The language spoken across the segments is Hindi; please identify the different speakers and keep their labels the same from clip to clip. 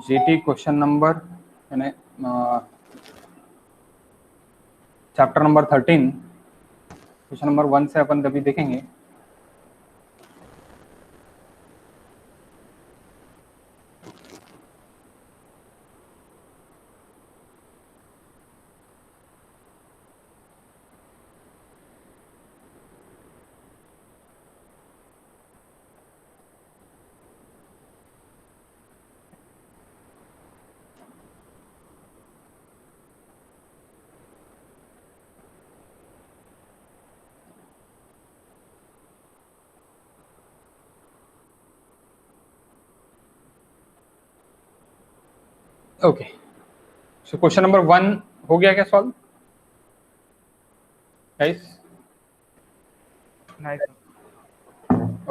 Speaker 1: जीटी क्वेश्चन नंबर यानी चैप्टर नंबर 13 क्वेश्चन नंबर 1 से अपन कभी देखेंगे। ओके, सो क्वेश्चन नंबर 1 हो गया क्या सॉल्व गाइस?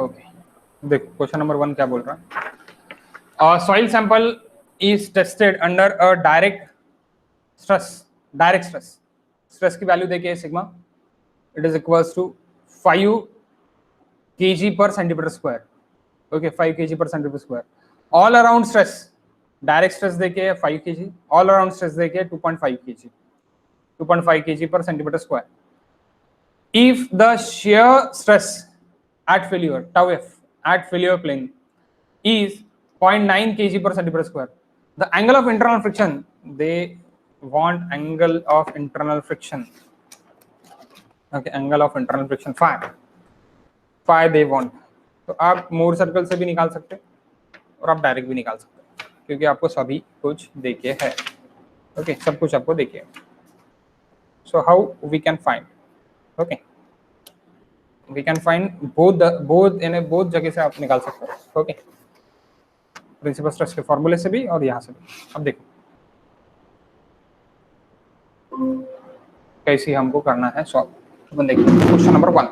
Speaker 1: ओके, देखो क्वेश्चन नंबर 1 क्या बोल रहा है। Soil sample is tested under a direct stress की वैल्यू देखिए सिग्मा, it is equals to 5 kg per centimeter square। Okay, 5 kg per centimeter square। All around stress, direct stress देखिए 5 kg, ऑल अराउंड स्ट्रेस देखिए 2.5 kg, 2.5 kg per centimeter square। If the shear stress at failure tau f at failure plane is 0.9 kg per centimeter square, the angle of internal friction, they want angle of internal friction, okay, angle of internal friction phi they want। तो आप मूर सर्कल से भी निकाल सकते और आप डायरेक्ट भी निकाल सकते क्योंकि आपको सभी कुछ देखे है। ओके, सब कुछ आपको देखे। So how we can find, okay, we can find both यानी बोथ जगह से आप निकाल सकते हो। ओके, प्रिंसिपल स्ट्रेस के फॉर्मूले से भी और यहाँ से भी। अब देखो कैसे हमको करना है सॉल्व। अपन देखिए question number 1।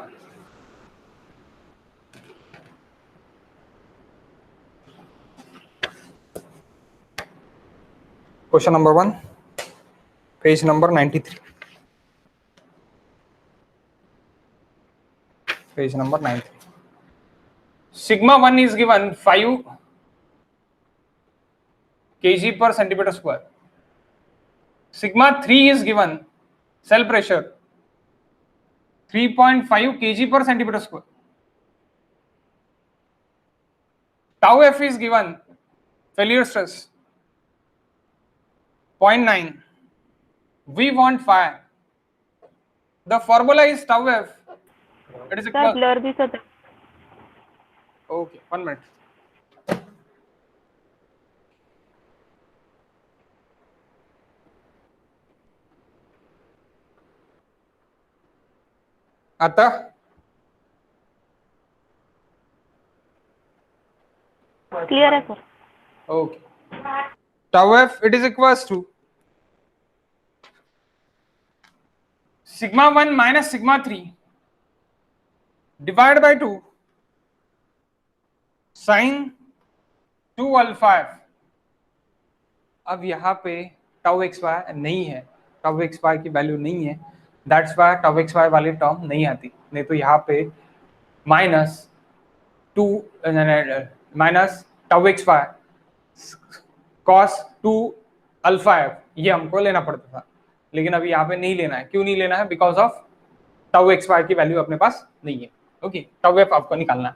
Speaker 1: Question number 1, page number 93, page number 93। Sigma 1 is given 5 kg per centimeter square। Sigma 3 is given cell pressure 3.5 kg per centimeter square। Tau f is given failure stress 0.9। We want phi। The formula is tau f, it is equal।
Speaker 2: Blur दिसत आहे।
Speaker 1: Okay, 1 minute। आता
Speaker 2: क्लियर आहे sir.
Speaker 1: okay, tau f it is equals to sigma 1 minus sigma 3 divided by 2 sin 2 alpha f। अब यहाँ पे टाउ एक्स वाई नहीं है, टाउ एक्स वाई की वैल्यू नहीं है, that's why tau X Y वाली टर्म नहीं आती। नहीं तो यहाँ पे minus tau X Y cos 2 alpha F ये हमको लेना पड़ता था, लेकिन अभी यहाँ पे नहीं लेना है। क्यों नहीं लेना है? Because of tau X Y की वैल्यू अपने पास नहीं है। ओके, टाउ एफ आपको निकालना है।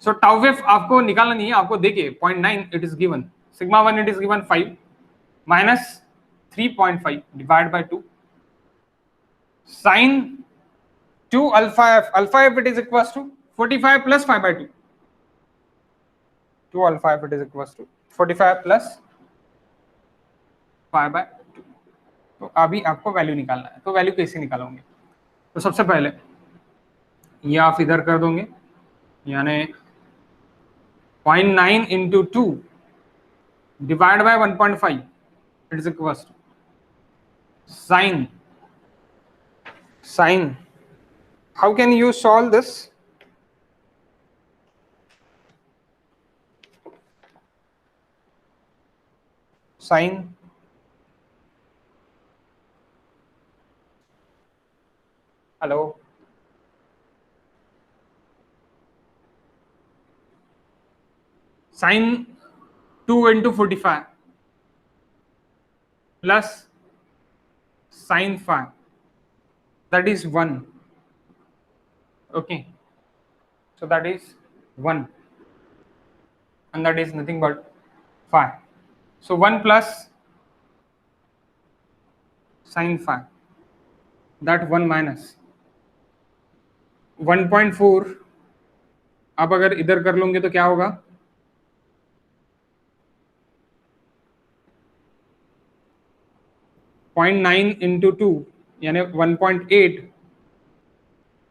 Speaker 1: सो टाउ एफ आपको निकालना नहीं है, आपको देखिए 0.9 it is given, sigma 1 it is given 5 minus 3.5 divided by 2 sin 2 alpha f it is equals to 45 plus 5 by 2, 2 alpha f it is equals to 45 plus 5 by 2। तो अभी आपको वैल्यू निकालना है, तो वैल्यू कैसे निकालोगे? तो सबसे पहले ये आप इधर कर दोगे, यानी 0.9 into 2 divided by 1.5 it is equals to sin how can you solve this? Sin hello sin 2 into 45 plus sin phi, that is 1. Okay, so that is 1, and that is nothing but phi. So 1 plus sin phi, that 1 minus 1.4. आप अगर इधर कर लोगे तो क्या होगा? 0.9 into 2 यानी 1.8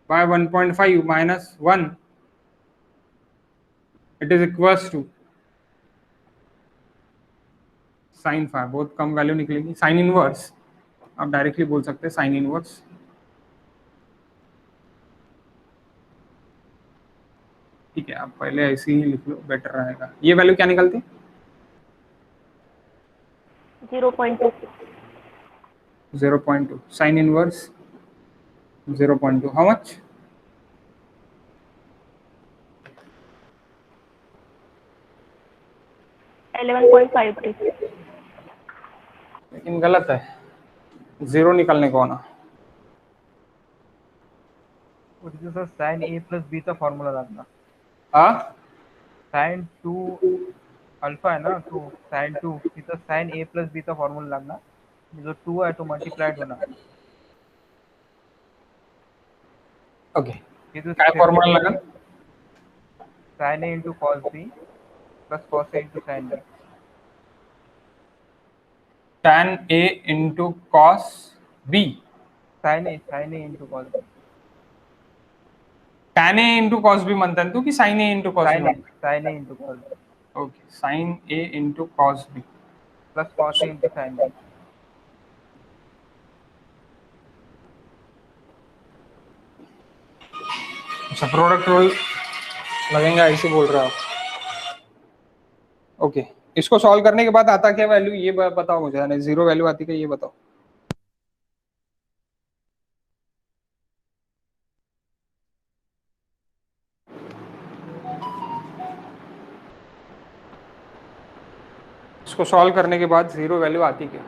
Speaker 1: by 1.5 minus 1, it is equals to sin phi. बहुत कम वैल्यू निकलेगी. साइन इनवर्स आप डायरेक्टली बोल सकते हैं, साइन इनवर्स. ठीक है, आप पहले ऐसे ही लिख लो, बेटर रहेगा. ये वैल्यू क्या निकलती?
Speaker 2: 0.2.
Speaker 1: 0.2. Sine inverse 0.2. How much?
Speaker 2: 11.53.
Speaker 1: लेकिन गलत है, 0 निकलने को ना.
Speaker 3: सर साइन ए प्लस बी का फॉर्मूला लागना.
Speaker 1: हाँ,
Speaker 3: साइन 2 अल्फा है ना, तो साइन 2 तिथं साइन ए प्लस बी चा फॉर्म्युला लागणार. जो 2 आहे तो मल्टिप्लाइड होणार.
Speaker 1: ओके. काय फॉर्म्युला लागेल?
Speaker 3: Sine A into cos B plus cos A into sine B.
Speaker 1: tan a into cos b.
Speaker 3: Sine A into cos B.
Speaker 1: tan a into cos b म्हणता तू की sin a into cos b?
Speaker 3: Sine A into cos B
Speaker 1: okay, sin a into cos b
Speaker 3: plus cos A into sine B.
Speaker 1: अच्छा, प्रोडक्ट रूल लगेगा ऐसे बोल रहा हो. ओके, इसको सॉल्व करने के बाद आता क्या वैल्यू, ये बताओ मुझे. यानी 0 वैल्यू आती क्या, ये बताओ. इसको सॉल्व करने के बाद 0 वैल्यू आती क्या?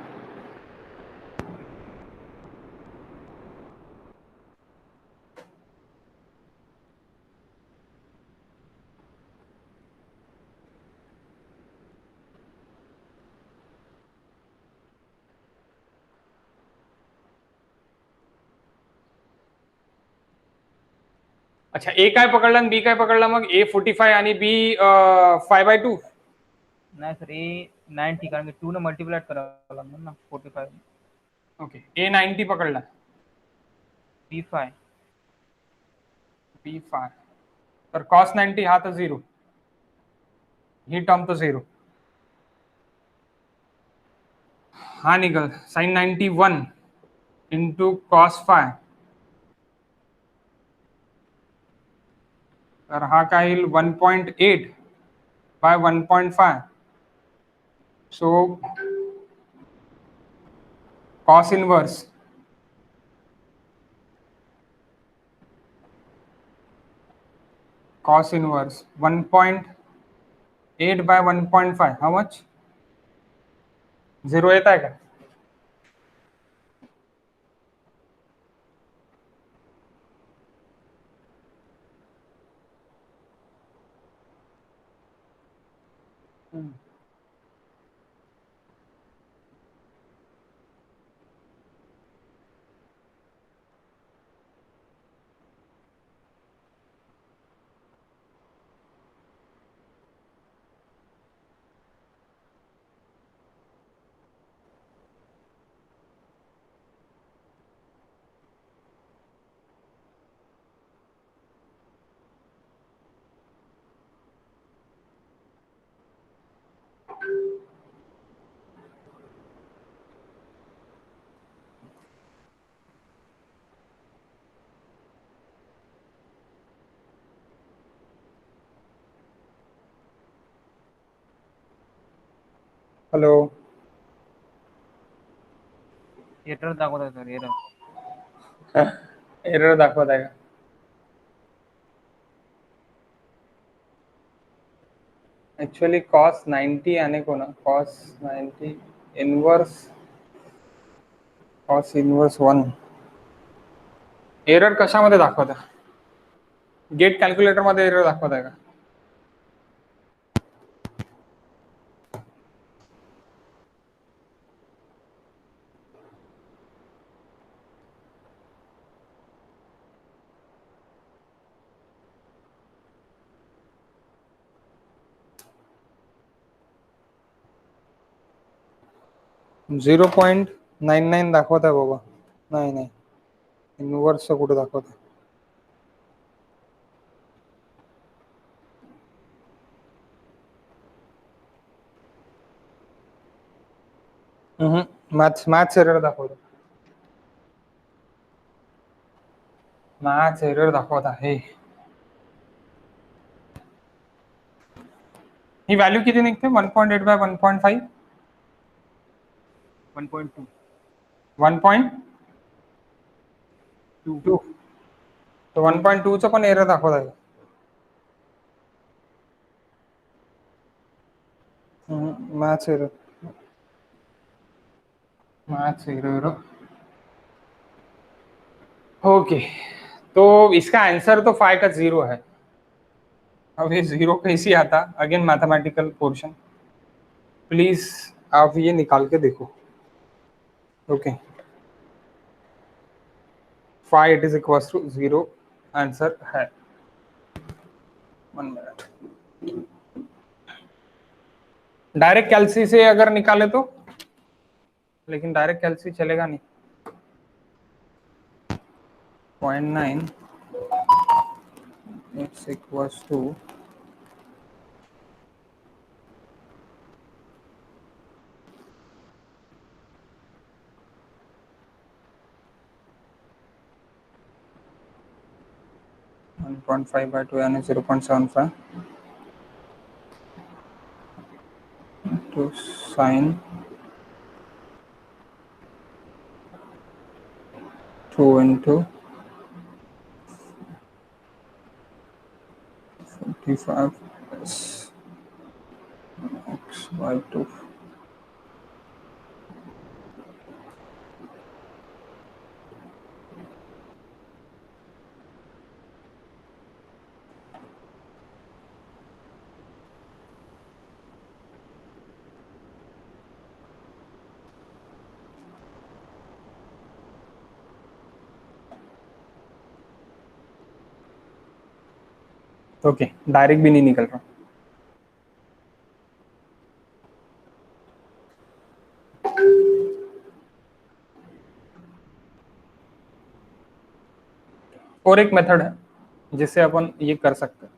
Speaker 1: अच्छा, ए काय पकडला आणि बी काय पकडला? मग ए 45 आणि बी 5/2.
Speaker 3: नाही सर, ए 90 कारण की 2 ने मल्टिप्लाइड करावं लागणार ना 45.
Speaker 1: ओके, ए 90 पकडला.
Speaker 3: बी 5
Speaker 1: बी 5 तर cos 90 हा तर 0, ही टर्म तो 0. हा निकल sin 91 इंटू cos 5, तर हा काय येईल 1.8 by 1.5. So cos inverse cos inverse 1.8 by 1.5, how much? 0 येता है क्या? हेलो,
Speaker 3: एरर दाखवत आहे सर, एरर.
Speaker 1: एरर दाखवत आहे का? ऍक्च्युअली cos 90 आने को ना, cos 90 inverse cos inverse 1 error कशामध्ये दाखवता? गेट कॅल्क्युलेटर मध्ये एरर दाखवत आहे का? .99 दाखवत आहे बाबा. नाही इनवर्स कुठे दाखवत आहे? मॅथ्स एरर दाखवतो. मॅथ्स एरर दाखवत आहे. ही व्हॅल्यू किती निघते? 1.8 बाय 1.5
Speaker 3: 1.2
Speaker 1: 1.2 तर 1.2 चं पण एरर दाखवत आहे. Maths error okay. तो इसका आंसर तो 5 का 0 है. अब ये 0 कैसे आता? अगेन मैथमेटिकल पोर्शन, प्लीज आप ये निकाल के देखो. Okay 5 it is equals to 0 answer है. 1 मिनट. डायरेक्ट कैलसी से अगर निकाले तो, लेकिन डायरेक्ट कैलसी चलेगा नहीं. 0.9 इट्स इक्वल्स टू 1.5 by 2 यानी 0.75 to sin 2 into 45 plus x by 2. Okay direct भी नहीं निकल रहा. और एक मेथड है जिससे अपन ये कर सकते हैं.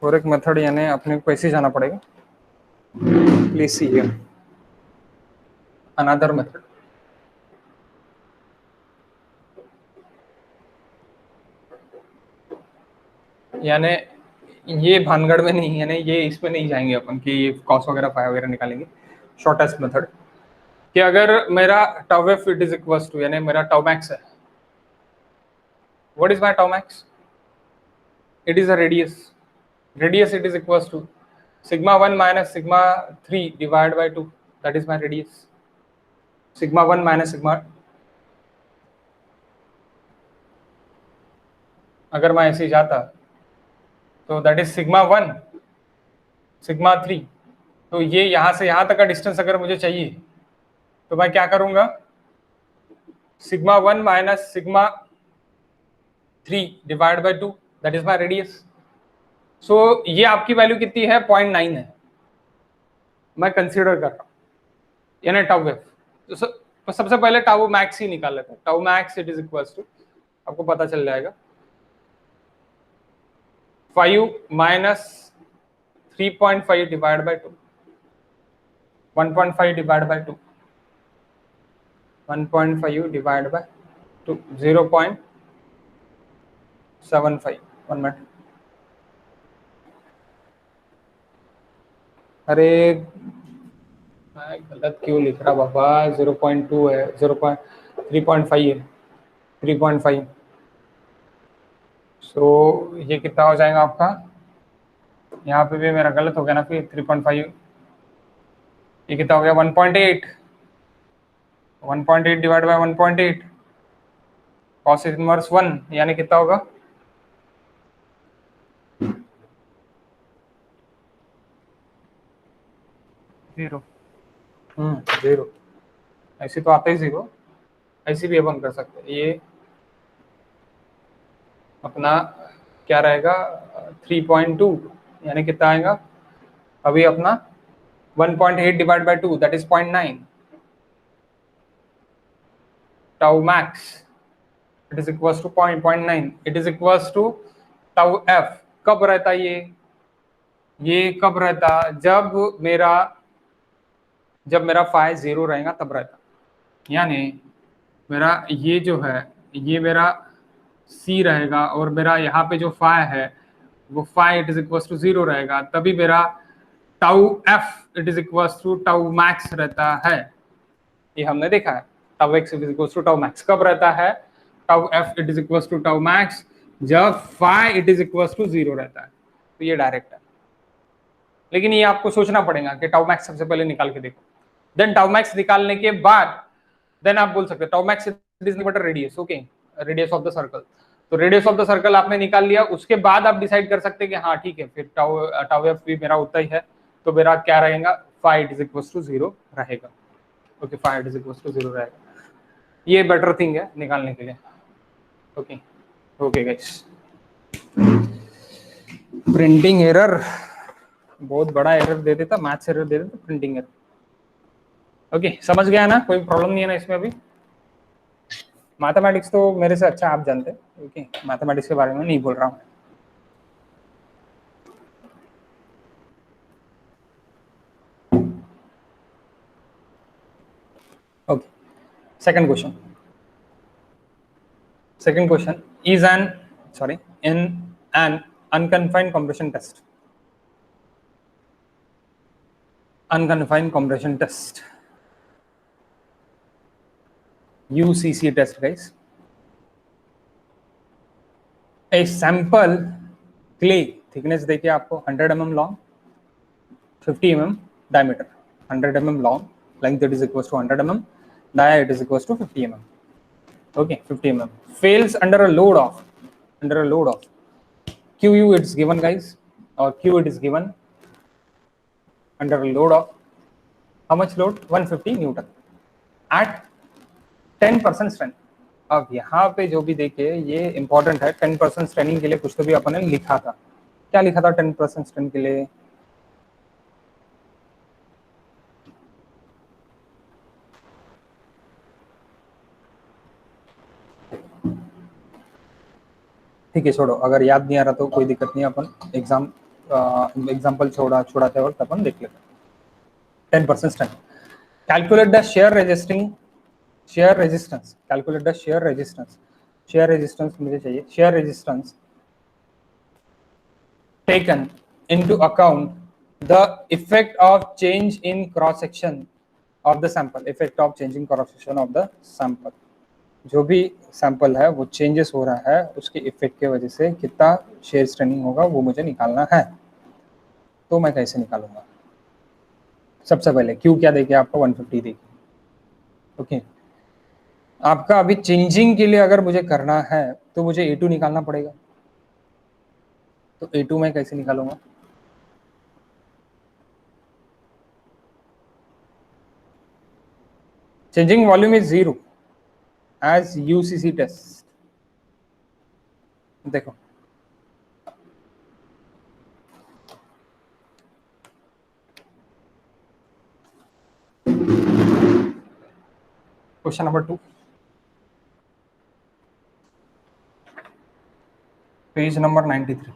Speaker 1: और एक मेथड यानी अपने को ऐसे जाना पड़ेगा. Please see here another method. यानी ये भानगढ़ में नहीं, यानी ये इसमें नहीं जाएंगे अपन कि ये कॉस वगैरह फाई वगैरह निकालेंगे. शॉर्टेस्ट मेथड कि अगर मेरा tau F it is equals to, यानी मेरा टाउ मैक्स है. What is my tau max? It is a radius. Radius it is equals to sigma 1 minus sigma 3 divided by 2. That is my radius. Sigma 1 minus sigma, अगर मैं ऐसे जाता तो दैट इज सिग्मा 1 सिग्मा 3. तो ये यहां से यहां तक का डिस्टेंस अगर मुझे चाहिए तो मैं क्या करूंगा? Sigma 1 minus sigma 3 divide by 2, that is my radius. So ये आपकी वैल्यू कितनी है? 0.9 है. मैं कंसीडर कर रहा हूं यानी टाउ एफ. तो सबसे पहले टाउ मैक्स ही निकाल लेते हैं. Tau max it is equals to, आपको पता चल जाएगा, 5 minus 3.5 divide by 2, 1.5 divide by 2, 1.5 divide by 2, 0.75. 1 minute. अरे मैं गलत क्यों लिख रहा बाबा? 0.2 है, 3.5 है, 3.5. सो ये कितना हो जाएगा आपका? यहाँ पे भी मेरा गलत हो गया ना फिर. 3.5 ये कितना हो गया? 1.8. 1.8 डिवाइड बाय 1.8 cos इनवर्स 1 यानी कितना होगा?
Speaker 3: जीरो।
Speaker 1: 0। ऐसे तो आता ही 0, ऐसे भी अपन कर सकते हैं। ये अपना क्या रहेगा? 3.2 यानी कितना आएगा? अभी अपना 1.8 divide by 2 that is 0.9 tau max it is equals to 0.9 it is equals to tau F. कब रहता ये कब रहता? जब मेरा फाई 0 रहेगा तब रहता। यानी मेरा ये जो है, ये मेरा सी रहेगा और मेरा यहाँ पे जो फाई है वो phi it is equals to 0 रहेगा, तभी मेरा tau F it is equals to tau max रहता है। ये हमने देखा है। Tau X it is equals to tau max कब रहता है? Tau F it is equals to tau max जब phi it is equals to 0 रहता है। तो ये डायरेक्ट है, लेकिन ये आपको सोचना पड़ेगा कि टाउ मैक्स सबसे पहले निकाल के देखो। देन टाउ मैक्स निकालने के बाद देन आप बोल सकते हैं tau max it is but radius, okay, radius of the circle. तो रेडियस ऑफ द सर्कल आपने निकाल लिया, उसके बाद आप डिसाइड कर सकते हैं कि हाँ ठीक है, फिर टाउ एफ भी मेरा उतना ही है, तो मेरा क्या रहेगा? Phi it is equals to 0 रहेगा। Okay, phi it is equals to 0 रहेगा। ये बेटर थिंग है निकालने के लिए। Okay okay guys, printing error बहुत बड़ा एरर दे देता, मैथ्स एरर दे देता, प्रिंटिंग एरर। ओके, समझ गया ना? कोई प्रॉब्लम नहीं है ना इसमें? अभी मैथमेटिक्स तो मेरे से अच्छा आप जानते हैं। ओके, मैथमेटिक्स के बारे में नहीं बोल रहा हूँ। Okay, second question is in an unconfined compression test UCC test guys, a sample clay thickness देखिए आपको 100 mm long 50 mm diameter, 100 mm long length it is equals to 100 mm, dia it is equals to 50 mm. Okay, 50 mm fails under a load of QU it is given guys, or Q it is given under a load of how much load? 150 Newton at 10% strength. अब यहाँ पे जो भी देखिए ये इंपॉर्टेंट है, 10% स्ट्रेनिंग के लिए कुछ तो भी अपन ने लिखा था। क्या लिखा था 10% स्ट्रेंथ के लिए? ठीक है, छोड़ो, अगर याद नहीं आ रहा तो कोई दिक्कत नहीं, अपन एग्जाम्पल छोड़ाते वक्त अपन देख लेते। 10% strength, calculate the share resistance, calculate the share resistance मुझे चाहिए, share resistance taken into account the effect of change in cross section of the sample, effect of changing cross section of the sample। जो भी सैंपल है वो चेंजेस हो रहा है, उसके इफेक्ट की वजह से कितना शेयर स्ट्रेनिंग होगा वो मुझे निकालना है। तो मैं कैसे निकालूंगा? सबसे पहले क्यू क्या देखिए आपको 150 देखिए। ओके, आपका अभी चेंजिंग के लिए अगर मुझे करना है तो मुझे A2 निकालना पड़ेगा। तो A2 मैं कैसे निकालूंगा? changing volume is 0 as UCC test। देखो question number 2 page number 93।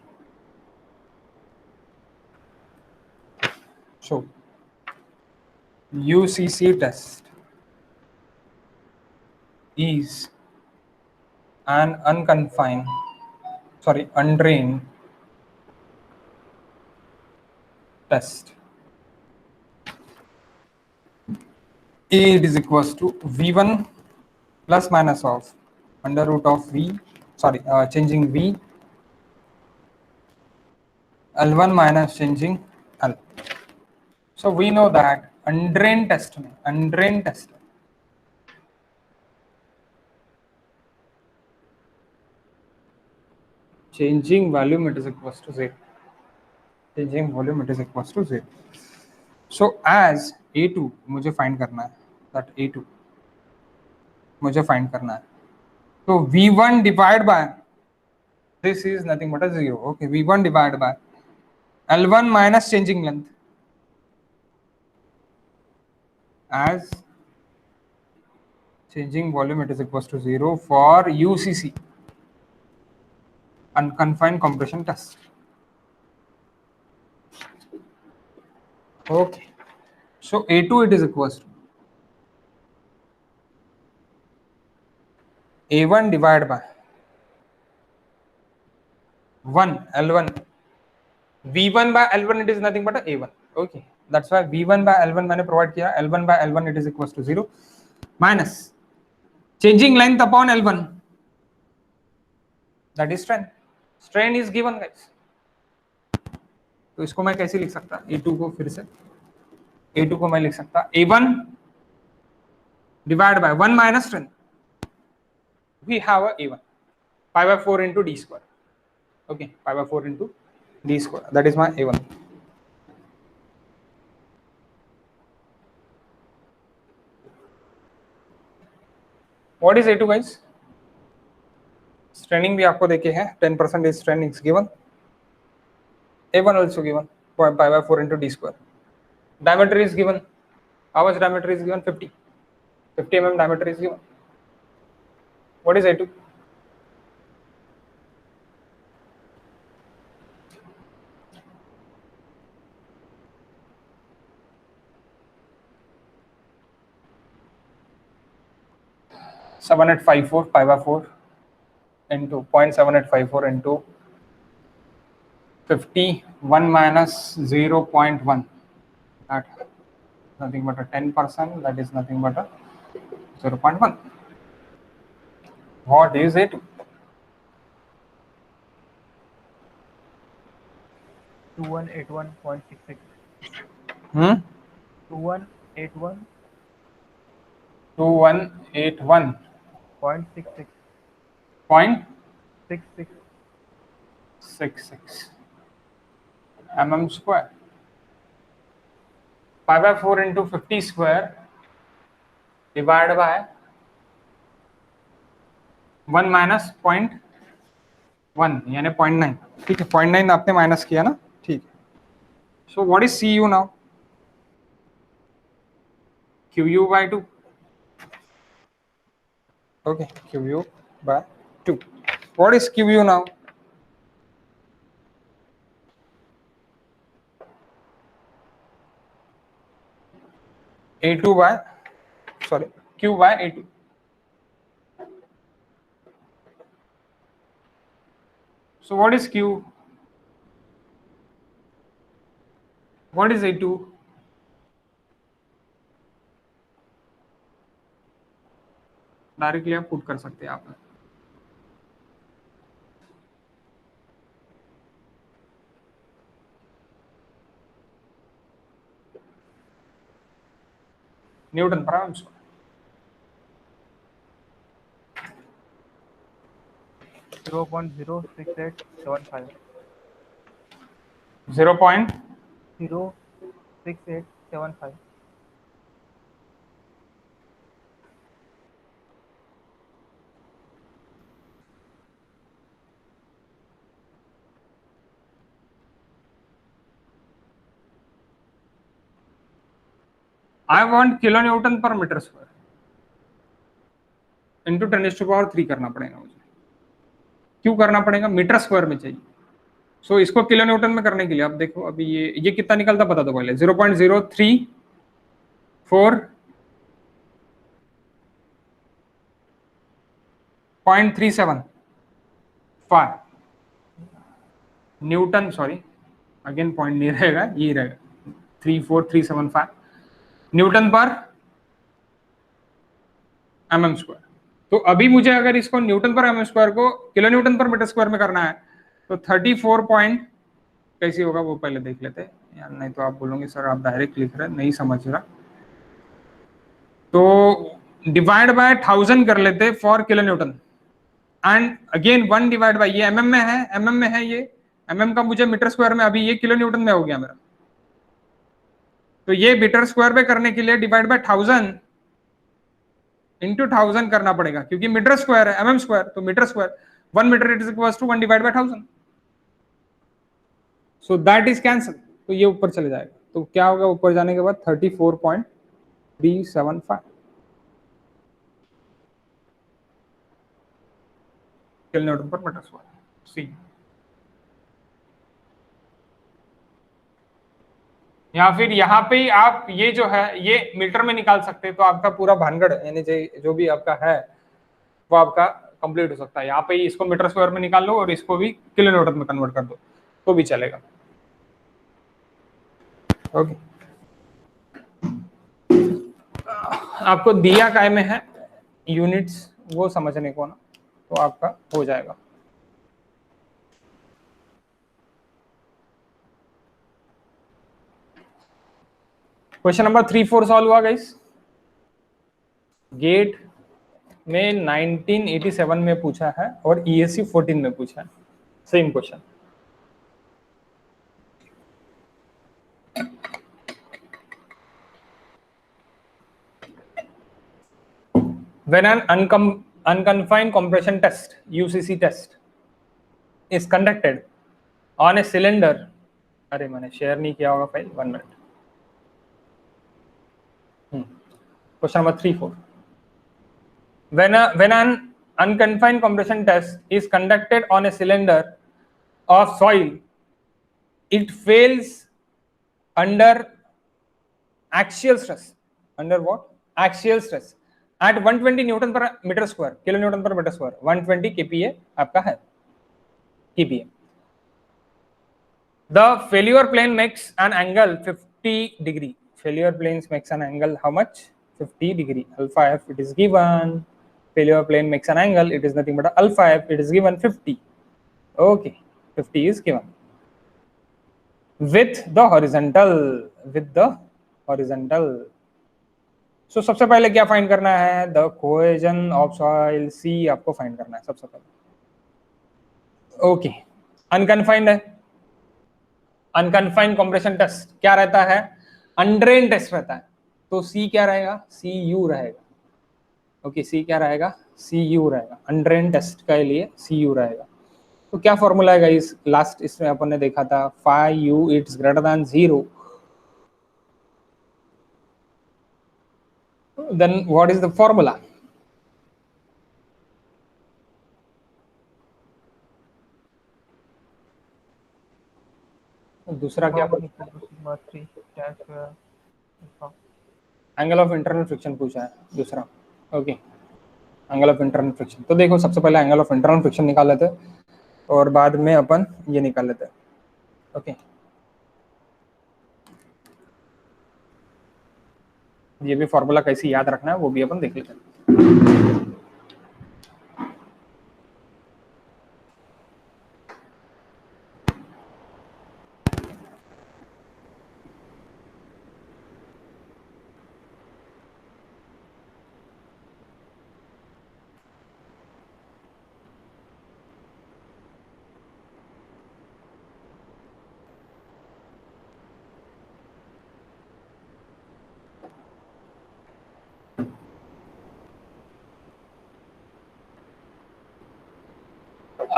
Speaker 1: so UCC test is an undrained test। A it is equals to V1 plus minus of under root of changing V L1 minus changing L। So we know that undrained test changing volume it is equals to 0. Changing volume it is equals to 0. So as A2 मुझे find करना है, that A2 मुझे find करना है, तो V1 divided by this is nothing but a 0. Okay, V1 divided by L1 minus changing length, as changing volume it is equals to 0 for UCC, unconfined compression test. Okay, so A2 it is equals to A1 divided by 1 L1. V1 by L1 it is nothing but a A1. Okay, that's why V1 by L1 मैंने provide किया, L1 by L1 it is equals to 0 minus changing length upon L1, that is strain. Strain is given guys. तो इसको मैं कैसे लिख सकता, A2 को फिर से, A2 को मैं लिख सकता A1 divided by 1 minus strain. We have a A1 pi by 4 into d square. Okay, pi by 4 into d square, that is my A1. What is A2 guys? Straining भी आपको देखे हैं, 10% is strain is given. A1 also given, pi by 4 into d square. Diameter is given. How much diameter is given? 50 mm diameter is given. What is A2? .7854 pi by 4 into 0.7854 into 51 minus 0.1. That nothing but a 10%. That is nothing but a 0.1. What is it?
Speaker 3: 2181.66. 2181.
Speaker 1: 2181.
Speaker 3: 0.66.
Speaker 1: 0.66
Speaker 3: 66.
Speaker 1: mm square. Pi by 4 into 50 square divided by 1 minus 0.1 यानी 0.9. ठीक है, 0.9 आपने माइनस किया ना, ठीक है. So what is Cu now? Qu by 2. Okay, Qu by 2. What is Qu now? A2 by, sorry, Q by A2. So what is Q? What is A2? Directly आप पुट कर सकते हैं आप. न्यूटन पर आराम से
Speaker 3: 0.06875.
Speaker 1: 0.06875. I want kilonewton per meter square into 10⁻³ करना पड़ेगा मुझे. क्यों करना पड़ेगा? मीटर स्क्वायर में चाहिए. सो इसको किलोन्यूटन में करने के लिए आप देखो अभी ये कितना निकलता बता दो पहले. 0.034.375 न्यूटन. सॉरी, अगेन पॉइंट नहीं रहेगा, ये रहेगा 34375 न्यूटन पर mm स्क्वायर. तो अभी मुझे अगर इसको न्यूटन पर mm स्क्वायर को किलो न्यूटन पर मीटर स्क्वायर में करना है तो 34 पॉइंट कैसी होगा वो पहले देख लेते हैं यार. नहीं तो आप बोलोगे सर आप डायरेक्ट लिख रहे हैं, नहीं समझ रहा. तो डिवाइड बाय 1000 कर लेते for kilo Newton. And again 1 divide by, ये mm में है, mm में है, ये mm का मुझे मीटर स्क्वायर में, अभी ये किलो न्यूटन में हो गया मेरा, तो ये मीटर स्क्वायर पे करने के लिए डिवाइड बाय 1000 इंटू 1000 करना पड़ेगा, क्योंकि मीटर स्क्वायर है, mm स्क्वायर, तो metre square 1 metre it is equals to 1 divide by 1000, so that is cancel, तो ये ऊपर चले जाएगा, तो क्या होगा ऊपर जाने के बाद 34.375 किलो न्यूटन पर मीटर स्क्वायर। सी या फिर यहाँ पे ही आप ये जो है ये मीटर में निकाल सकते हैं, तो आपका पूरा भानगढ़ यानी जो भी आपका है वो आपका कंप्लीट हो सकता है। यहाँ पे ही इसको मीटर स्क्वायर में निकाल लो और इसको भी किलो न्यूटन में कन्वर्ट कर दो तो भी चलेगा। ओके, आपको दिया काय में है यूनिट्स वो समझने को ना, तो आपका हो जाएगा। क्वेश्चन नंबर 3-4 सॉल्व हुआ गाइस। गेट में 1987 में पूछा है और ESC 14 में पूछा है, same question. When an unconfined compression test UCC test is conducted on a cylinder, अरे मैंने शेयर नहीं किया होगा file, 1 minute. Question number 3-4, when an unconfined compression test is conducted on a cylinder of soil, it fails under axial stress. Under what? Axial stress at 120 Newton पर मीटर स्क्वायर, किलो न्यूटन पर मीटर स्क्वायर, 120 kPa आपका है, kPa. The failure plane makes an angle 50 degree. Failure planes makes an angle how much? 50 degree. Alpha f it is given. Failure plane makes an angle, it is nothing but alpha f, it is given 50. Okay, 50 is given. With the horizontal, so सबसे पहले क्या फाइंड करना है? द कोहेजन ऑफ सॉइल, सी आपको फाइंड करना है सबसे पहले। ओके, अनकन्फाइंड है, अनकन्फाइंड कंप्रेशन टेस्ट क्या रहता है? अनड्रेन टेस्ट रहता है, तो सी क्या रहेगा? सी यू रहेगा। ओके, सी क्या रहेगा? सी यू रहेगा, अनड्रेन टेस्ट के लिए सी यू रहेगा। तो क्या फॉर्मूला है इस लास्ट इसमें अपन ने देखा था, phi U it's greater than 0, then what is the formula? दूसरा क्या? एंगल ऑफ इंटरनल फ्रिक्शन पूछा है दूसरा। Okay, angle of internal friction, तो देखो सबसे पहले एंगल ऑफ इंटरनल फ्रिक्शन निकाल लेते हैं और बाद में अपन ये निकाल लेते हैं। ओके, ये भी फॉर्मूला कैसे याद रखना है वो भी अपन देख लेते हैं।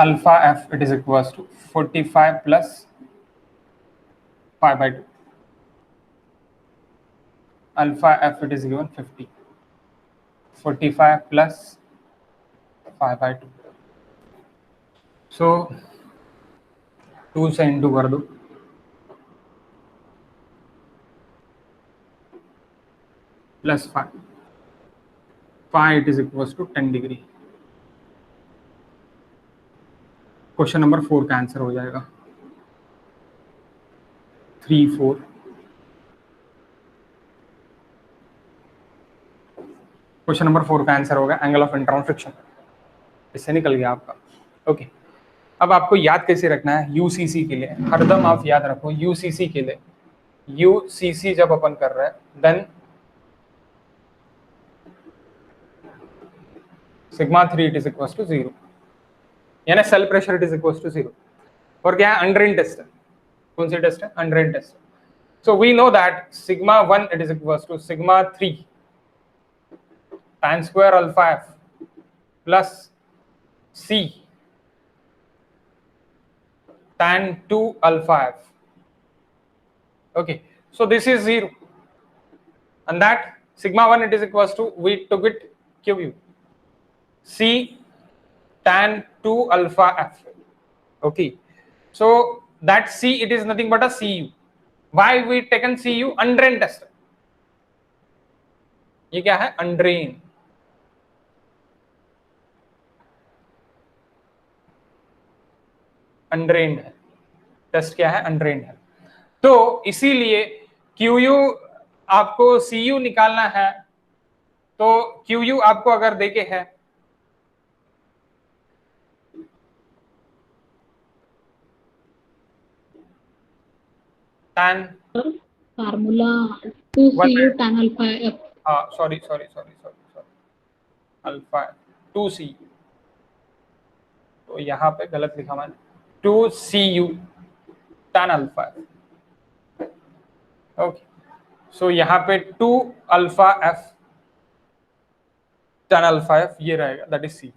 Speaker 1: Alpha f it is equals to 45 plus pi by 2. Alpha f it is given 50. 45 plus pi by 2. So 2 से इंटू कर दो, plus 5, pi it is equals to 10 degree. Question number 4 का आंसर हो जाएगा 3-4। क्वेश्चन नंबर 4 का आंसर होगा एंगल ऑफ इंटरनल फ्रिक्शन, इससे निकल गया आपका। ओके, अब आपको याद कैसे रखना है? यूसीसी के लिए हरदम आप याद रखो, यूसीसी के लिए, यूसीसी जब अपन कर रहे हैं then sigma 3 it is equal to 0। यानी cell pressure it is equal to 0। और क्या है, अनड्रेन टेस्ट है। कौन सी टेस्ट है, undrained test. So we know that sigma 1 it is equal to sigma 3 tan square alpha f plus c tan 2 alpha f. Okay, so this is 0, and that sigma 1 it is equals to, we took it QU, c tan 2 alpha f. Okay, so that c it is nothing but a CU. Why we taken CU? Undrained test. ये क्या है, अनड्रेन। अनड्रेन्ड है टेस्ट, क्या है, अनड्रेन्ड है। तो इसीलिए QU आपको CU निकालना है, तो QU आपको अगर देके है tan
Speaker 4: formula 2CU tan alpha f,
Speaker 1: हाँ सॉरी अल्फा 2CU, तो यहाँ पे गलत लिखा मैंने, 2CU tan अल्फा। ओके, सो यहाँ पे 2 alpha f tan alpha f ये रहेगा, that is CU।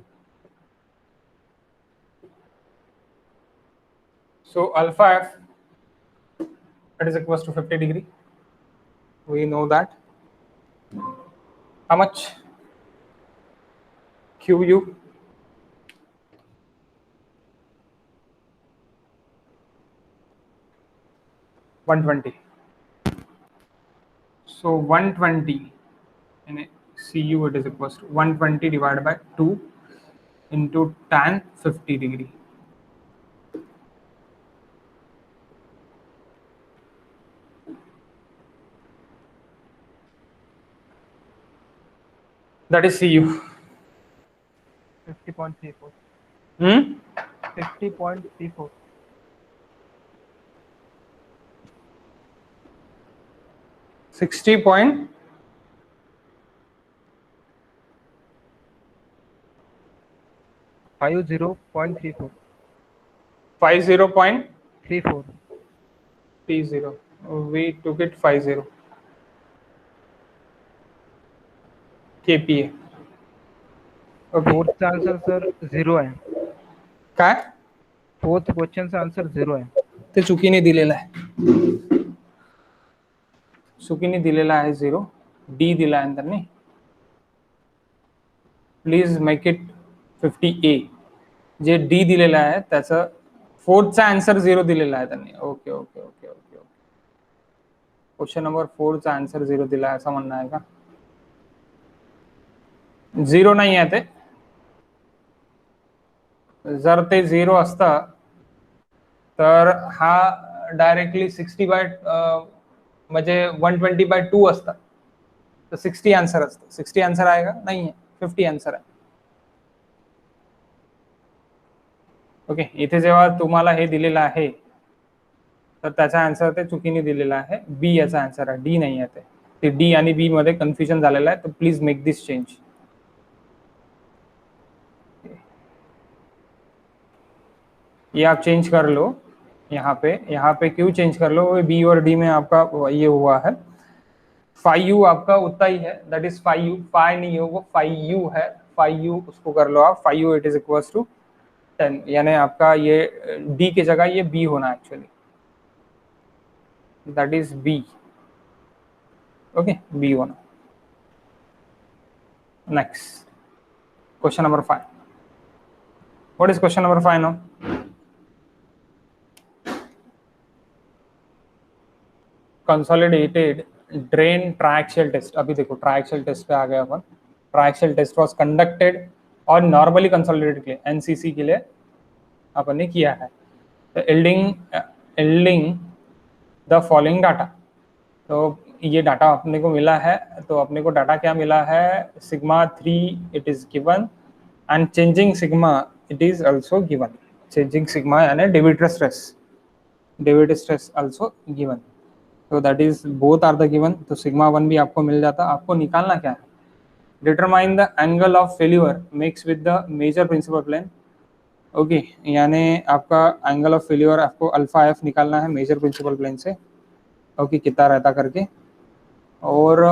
Speaker 1: So alpha f it is equals to 50 degree. We know that. How much? QU. $120. So 120 in a CU it is equals to 120 divided by 2 into tan 50 degree. That is CU.
Speaker 3: 50.34. 50.34.
Speaker 1: $60 point
Speaker 3: 50.34.
Speaker 1: 50.34.
Speaker 3: 30.
Speaker 1: We took it 50 kPa. Okay.
Speaker 3: Fourth answer sir 0 आहे.
Speaker 1: काय
Speaker 3: फोर्थ क्वेश्चनचा आन्सर 0 आहे.
Speaker 1: ते चुकीने दिलेला आहे, चुकीने दिलेला आहे 0, डी दिला आहे त्यांनी. Please make it 50A. जे डी दिलेला आहे त्याचं फोर्थचा आन्सर 0 दिलेला आहे त्यांनी. Okay okay okay okay okay, question number 4चा आन्सर 0 दिला आहे असं म्हणणं आहे का? 0 नाही आहे ते. जर ते 0 असतं तर हा डायरेक्टली 60 बाय म्हणजे 120/2 असतं, तर 60 आन्सर असतं. 60 आन्सर आहे का? नाही आहे, 50 आन्सर आहे. ओके, इथे जेव्हा तुम्हाला हे दिलेलं आहे तर त्याचा आन्सर ते चुकीने दिलेला आहे, बी याचा आन्सर आहे, डी नाही आहे ते डी आणि बी मध्ये कन्फ्युजन झालेलं आहे. तर प्लीज मेक दिस चेंज. ये आप चेंज कर लो यहाँ पे क्यों चेंज कर लो? बी और डी में आपका ये हुआ है, 5U आपका उतना ही है, दैट इज 5U, 5 नहीं है वो 5U है, 5U उसको कर लो आप, 5U it is equals to 10, यानी आपका ये डी की जगह ये बी होना actually, that is B. Okay, B होना. Next question number 5. What is question number 5 now? Consolidated drain triaxial test. अभी देखो ट्रायक्सियल टेस्ट पे आ गए अपन. ट्रायक्सियल टेस्ट वाज कंडक्टेड और नॉर्मली कंसोलिडेटेड के लिए एनसीसी के लिए अपन ने किया है. Yielding the following data. तो ये डाटा अपने को मिला है, तो अपने को डाटा क्या मिला है? Sigma 3 it is given and changing sigma it is also given. Changing sigma यानी डेविड स्ट्रेस आल्सो गिवन. तो that is both are the given. तो सिग्मा 1 भी आपको मिल जाता. आपको निकालना क्या है? Determine the angle of failure mix with the major principal plane. Okay यानी आपका एंगल ऑफ फेल्योर आपको अल्फा एफ निकालना है मेजर प्रिंसिपल प्लेन से, ओके कितना रहता करके, और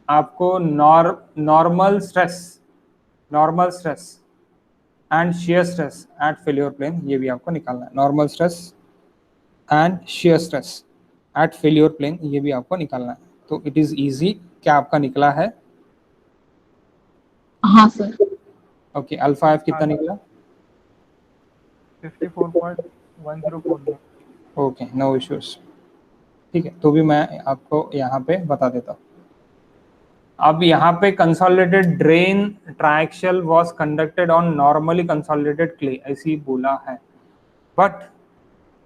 Speaker 1: आपको normal stress and shear stress at failure plane ये भी आपको निकालना है। Normal stress and shear stress at failure plane ये भी आपको निकालना है। तो इट इज इजी, क्या आपका निकला है?
Speaker 4: हाँ सर।
Speaker 1: ओके अल्फा एफ कितना
Speaker 3: हाँ।
Speaker 1: निकला?
Speaker 3: 54.104 में।
Speaker 1: ओके नो इश्यूज, ठीक है। तो भी मैं आपको यहाँ पे बता देता हूँ। अब यहाँ पे consolidated drain triaxial was conducted on normally consolidated clay ऐसी बोला है, but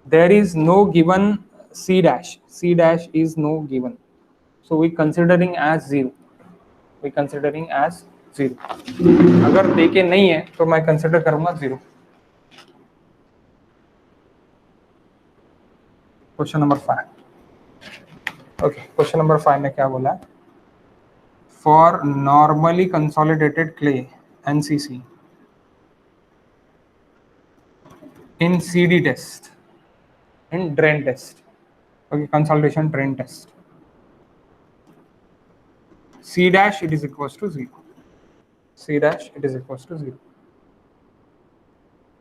Speaker 1: there is no given C dash is no given, so we considering as zero. अगर देके नहीं है तो मैं कंसिडर करूंगा zero. Question number 5, okay question number 5 में क्या बोला? For normally consolidated clay NCC in CD test, in drain test, okay, consolidation drain test, C dash it is equals to 0, C dash it is equals to 0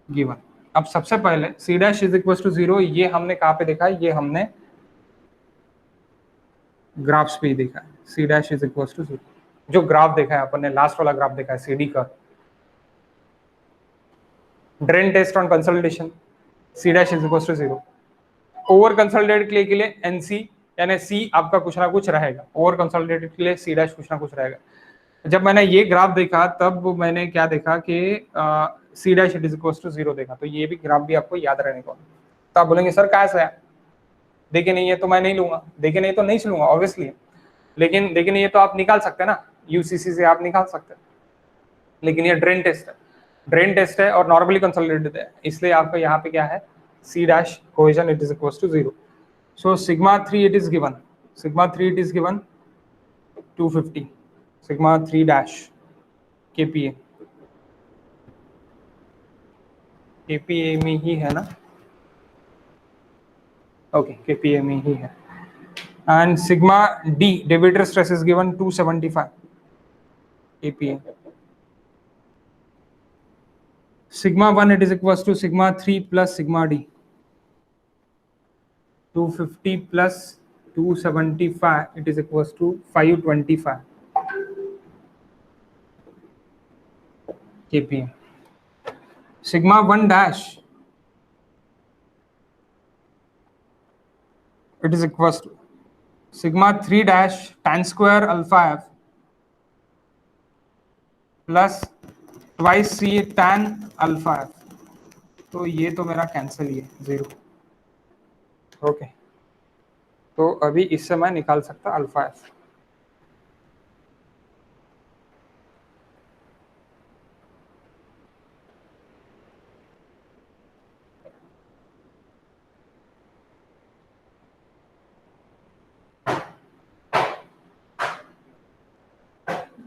Speaker 1: given। अब सबसे पहले C dash is equals to 0 ये हमने कहाँ पे देखा है? ये हमने ग्राफ्स पे ही देखा है। C dash is equals to 0 जो ग्राफ देखा है अपन ने, लास्ट वाला ग्राफ देखा है CD का, drain test on consolidation, C dash is equals to 0। Over consolidated clay के लिए NC यानी C आपका कुछ ना कुछ रहेगा, ओवर कंसोलिडेटेड के लिए C डैश कुछ ना कुछ रहेगा। जब मैंने ये ग्राफ देखा तब मैंने क्या देखा कि C dash it is equals to 0 देखा। तो ये भी ग्राफ भी आपको याद रहने को। तो आप बोलेंगे सर कैसे है, देखे नहीं है तो मैं नहीं लूंगा, देखे नहीं तो नहीं लूंगा ऑब्वियसली, लेकिन देखे नहीं है तो आप निकाल सकते हैं ना, यूसीसी से आप निकाल सकते हैं। लेकिन ये ड्रेन टेस्ट है और नॉर्मली कंसोलिडेटेड है, इसलिए आपको यहाँ पे क्या है? C dash cohesion it is equals to 0. So sigma 3 it is given. Sigma 3 it is given 250. Sigma 3 dash kPa. kPa में ही है ना? Okay, kPa में ही है। And sigma D Deviator stress is given 275 kPa. Sigma 1 it is equals to sigma 3 plus sigma D. 250 plus 275 it is equals to 525 kPa. Sigma 1 dash it is equals to sigma 3 dash tan square alpha f plus twice C tan alpha f। तो ये तो मेरा कैंसिल ही है, 0। ओके तो अभी इससे मैं निकाल सकता अल्फा एफ।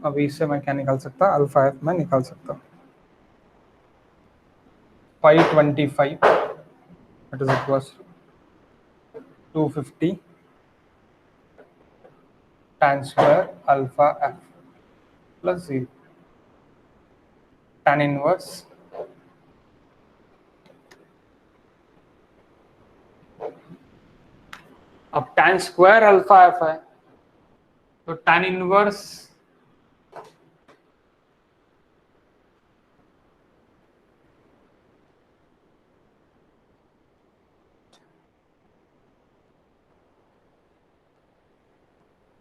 Speaker 1: अभी इससे मैं क्या निकाल सकता? अल्फा एफ मैं निकाल सकता 525 it is equals 250 tan square alpha f plus 0 tan inverse अब tan square alpha f है तो tan inverse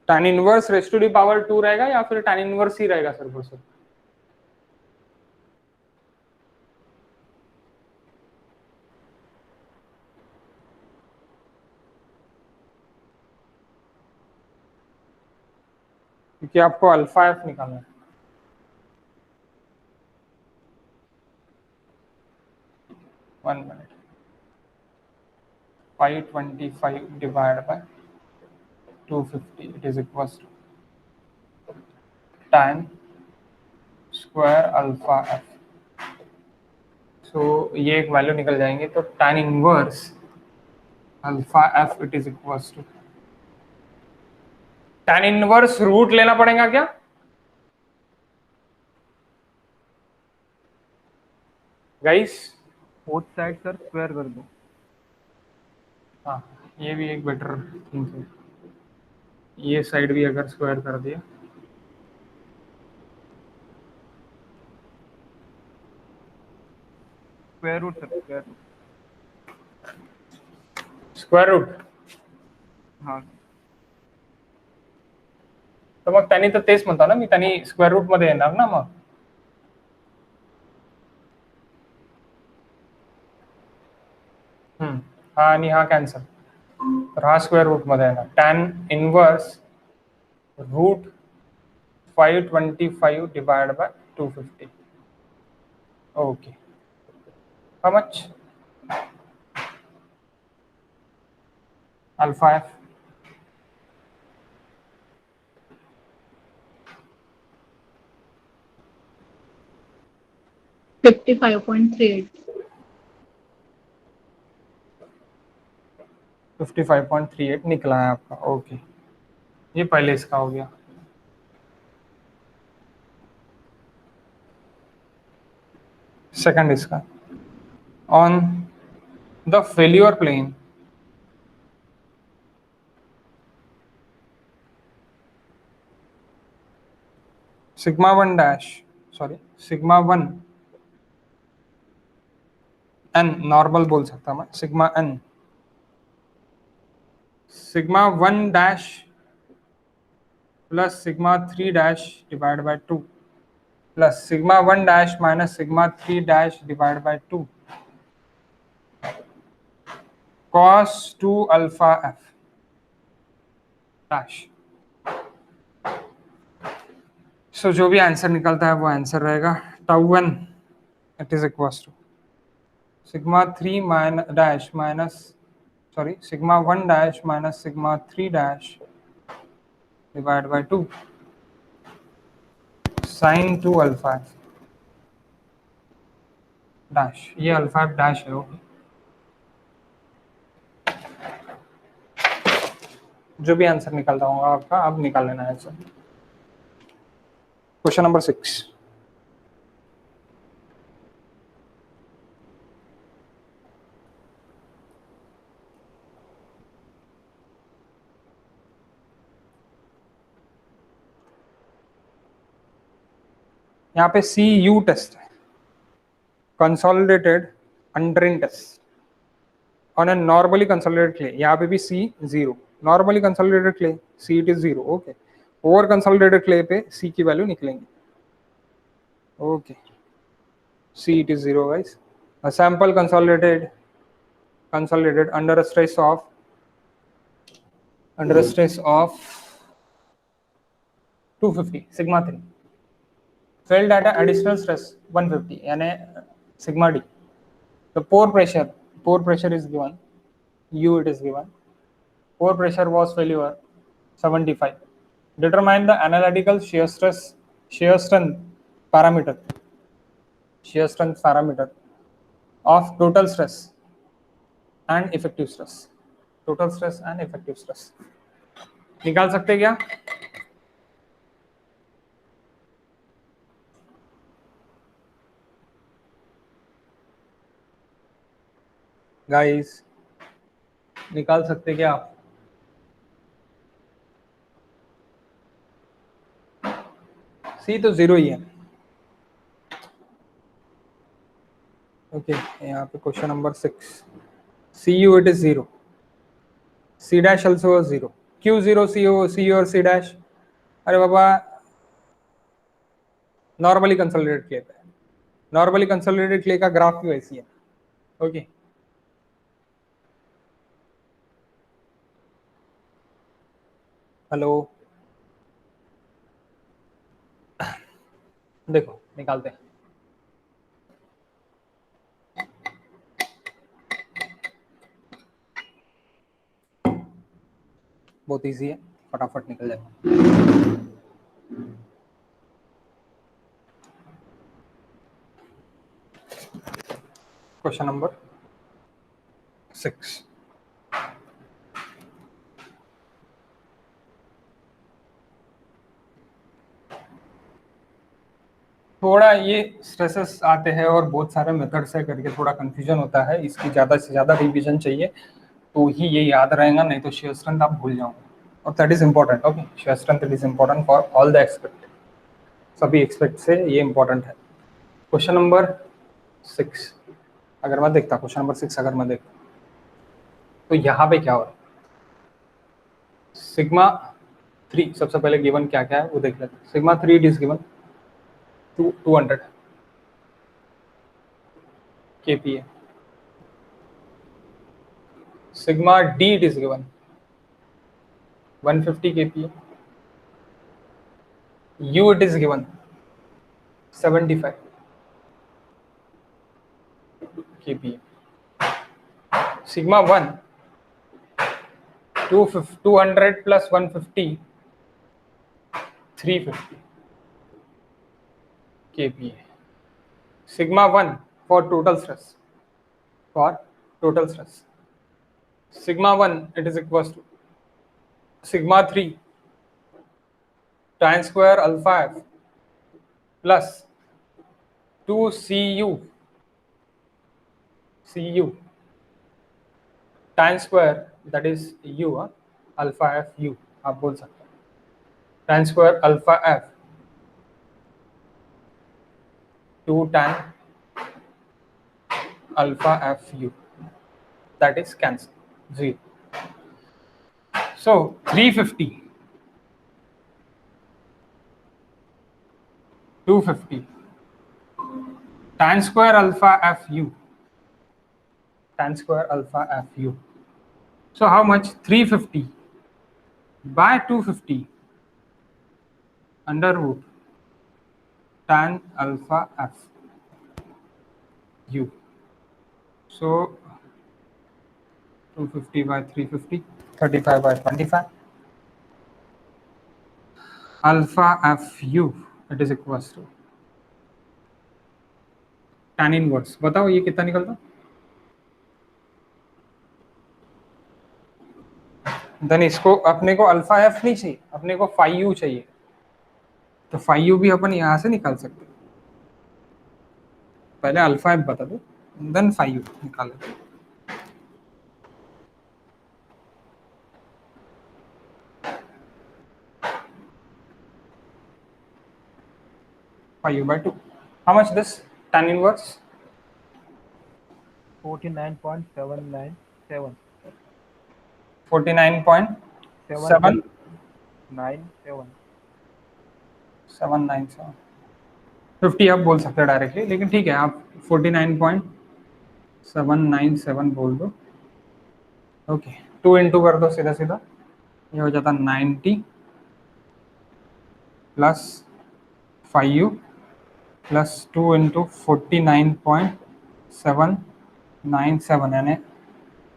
Speaker 1: tan inverse raise to the power 2 रहेगा या फिर tan इनवर्स ही रहेगा सर? सर क्योंकि आपको अल्फा एफ निकालना है। One minute 525 divided by 250 it is equals to tan square alpha f सो ये एक वैल्यू निकल जाएंगे, तो tan inverse alpha F it is equals to tan inverse root लेना पड़ेगा क्या? Guys
Speaker 3: both side sir square कर दो।
Speaker 1: हाँ, ये भी एक बेटर थिंग है, ये साइड भी अगर स्क्वायर कर दिया
Speaker 3: square root sir, square root.
Speaker 1: Square root,
Speaker 3: हाँ
Speaker 1: तर मग त्यांनी तर तेच म्हणतो ना, मी त्यांनी स्क्वेअर रूट मध्ये येणार ना मग. हा आणि हा कॅन्सल, तर हा स्क्वेअर रूट मध्ये येणार. Tan inverse root 525 divide by 250. Okay, how much? Alpha f.
Speaker 4: $55.38.
Speaker 1: 55.38 निकला है आपका. ओके, ये पहले इसका हो गया. सेकंड इसका, on the failure plane sigma 1 dash, sorry sigma 1 n, normal बोल सकता मैं, sigma n, sigma 1 dash plus sigma 3 dash divided by 2 plus sigma 1 dash minus sigma 3 dash divided by 2 cos 2 alpha f dash. सो जो भी आंसर निकलता है वो आंसर रहेगा. Tau n it is equals to sigma 3 dash minus, sorry, sigma 1 dash minus sigma 3 dash divided by 2 sin 2 alpha f dash. ये अल्फा एफ डैश है. ओके, जो भी आंसर निकलता होगा आपका अब निकाल लेना है सर. Question number 6. यहाँ पे सी यू टेस्ट है, consolidated undrained test on a normally consolidated clay. यहाँ पे भी C 0, normally consolidated clay C it is 0. Okay, over consolidated clay पे सी की वैल्यू निकलेंगी. Okay, C it is 0 guys. A sample consolidated under a stress of 250 sigma 3 felt at an additional stress 150 यानी sigma d. The pore pressure is given, u it is given. Pore pressure was failure 75. Determine the analytical shear strength parameter of total stress and effective stress. Total stress and effective stress निकाल सकते हैं क्या? गाइस निकाल सकते क्या आप? सी तो 0 ही है. ओके, यहाँ पे question number 6. C U it is 0, C dash also 0. Q 0 C और सी डैश? अरे बाबा, नॉर्मली कंसोलिडेटेड क्ले पे, नॉर्मली कंसोलिडेटेड क्ले का ग्राफ भी वैसी है. ओके, हेलो, देखो निकालते हैं. बहुत इजी है, फटाफट निकल जाएगा. Question number 6. थोड़ा ये स्ट्रेसेस आते हैं और बहुत सारे मेथड्स है करके थोड़ा कंफ्यूजन होता है, इसकी ज़्यादा से ज़्यादा रिवीजन चाहिए तो ही ये याद रहेगा, नहीं तो शेयर स्ट्रेंथ आप भूल जाओगे, और that is important. Okay, shear strength it is important for all the expect, सभी एक्सपेक्ट से ये इम्पोर्टेंट है. क्वेश्चन नंबर 6 अगर मैं देखता, क्वेश्चन नंबर 6 अगर मैं देखता तो यहाँ पे क्या हो रहा है, सिग्मा 3 सबसे पहले गिवन क्या क्या है वो देख लेते हैं. Sigma 3 it is given 200 kPa. Sigma D it is given 150 kPa. U it is given 75 kPa. Sigma 1 200 plus 150 350 kPa. Sigma 1 for total stress. Sigma 1 it is equals to sigma 3 tan square alpha f plus 2 cu tan square, that is u alpha f u आप बोल सकते हैं, tan square alpha f 2 tan alpha f u, that is cancel 0. So 350 250 tan square alpha f u, tan square alpha f u. So how much? 350 by 250 under root tan alpha f u. So 250 by 350, 35 by 25 alpha f u it is equals to tan inverse. बताओ ये कितना निकलता? देन इसको अपने को अल्फा एफ नहीं चाहिए, अपने को फाई यू चाहिए, तो फाई यू भी अपन यहां से निकाल सकते हैं. पहले अल्फा एफ बता दो देन फाई यू निकाल लेते. Phi U by 2. How much this tan inverse?
Speaker 3: 49.797
Speaker 1: 49.797. 50 आप बोल सकते हैं डायरेक्टली, लेकिन ठीक है आप 49.797 बोल दो. ओके 2 इंटू कर दो सीधा सीधा, ये हो जाता 90 प्लस 5u प्लस 2 इंटू 49.797 यानी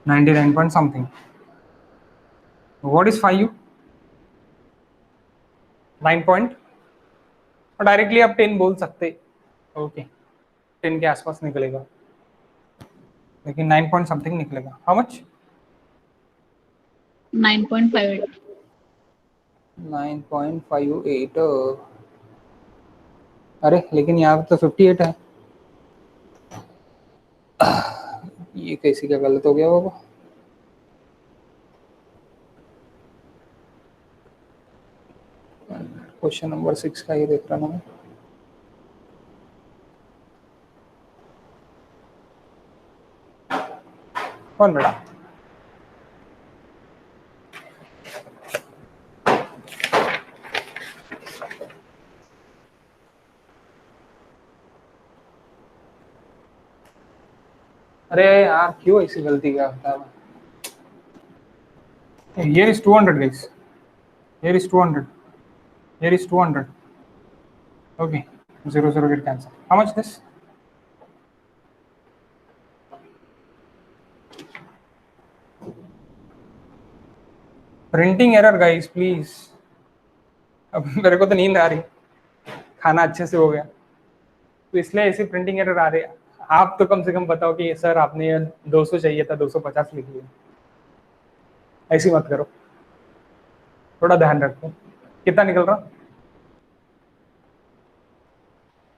Speaker 1: 99 point something. What is 5u? 9 point, और डायरेक्टली आप 10 बोल सकते. ओके 10 के आसपास निकलेगा, लेकिन 9 पॉइंट समथिंग निकलेगा. How much?
Speaker 4: 9.58.
Speaker 1: 9.58. अरे लेकिन यहाँ तो 58 है, ये कैसी क्या गलत हो गया होगा. क्वेश्चन नंबर 6 का ये देख रहा हूँ मैं. कौन बेटा? अरे यार क्यों ऐसी गलती करता है? Here is 200 guys. Here is 200. Here is 200. Okay, 0 0 get cancelled. How much this? Printing error guys, please. अब मेरे को तो नींद आ रही, खाना अच्छे से हो गया तो इसलिए ऐसे प्रिंटिंग एरर आ रही आप तो कम से कम बताओ कि सर आपने 200 चाहिए था 250 लिख लिया, ऐसी मत करो, थोड़ा ध्यान रखो। कितना निकल रहा?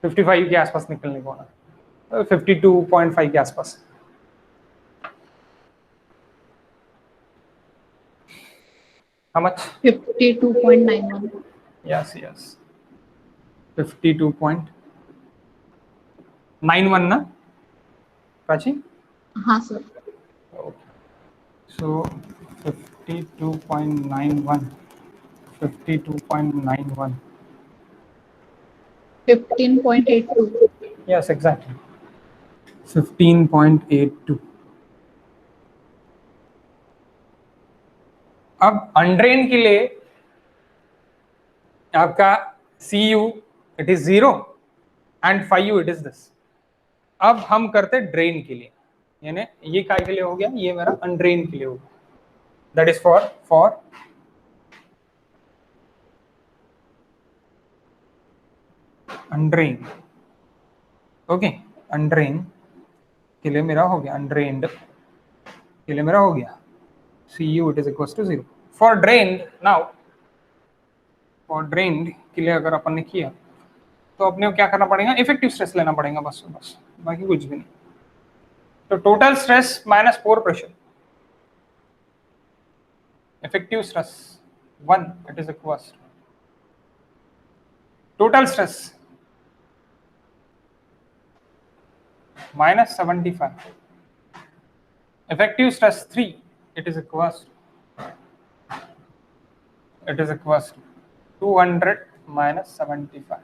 Speaker 1: 55 के आसपास निकलने को ना, 52.5 के आसपास। How much?
Speaker 4: 52.91.
Speaker 1: Yes, yes. 52.91 ना प्राची?
Speaker 4: हाँ sir.
Speaker 1: Okay. So 52.91. 52.91.
Speaker 4: 15.82.
Speaker 1: Yes, exactly. 15.82. अब अनड्रेन के लिए आपका CU it is 0 and 5U it is this. अब हम करते ड्रेन के लिए, यानी ये काय के लिए हो गया, ये मेरा अनड्रेन के लिए हो गया, that is for undrained. Okay, undrained के लिए मेरा हो गया, अनड्रेन्ड के लिए मेरा हो गया CU it is equal to 0। For drained now, for drained के लिए अगर अपन ने किया तो अपने को क्या करना पड़ेगा, इफेक्टिव स्ट्रेस लेना पड़ेगा, बस बस, बाकी कुछ भी नहीं। तो total stress minus pore pressure, effective stress 1 it is equal total stress minus 75, effective stress 3 it is equals to 200 minus 75,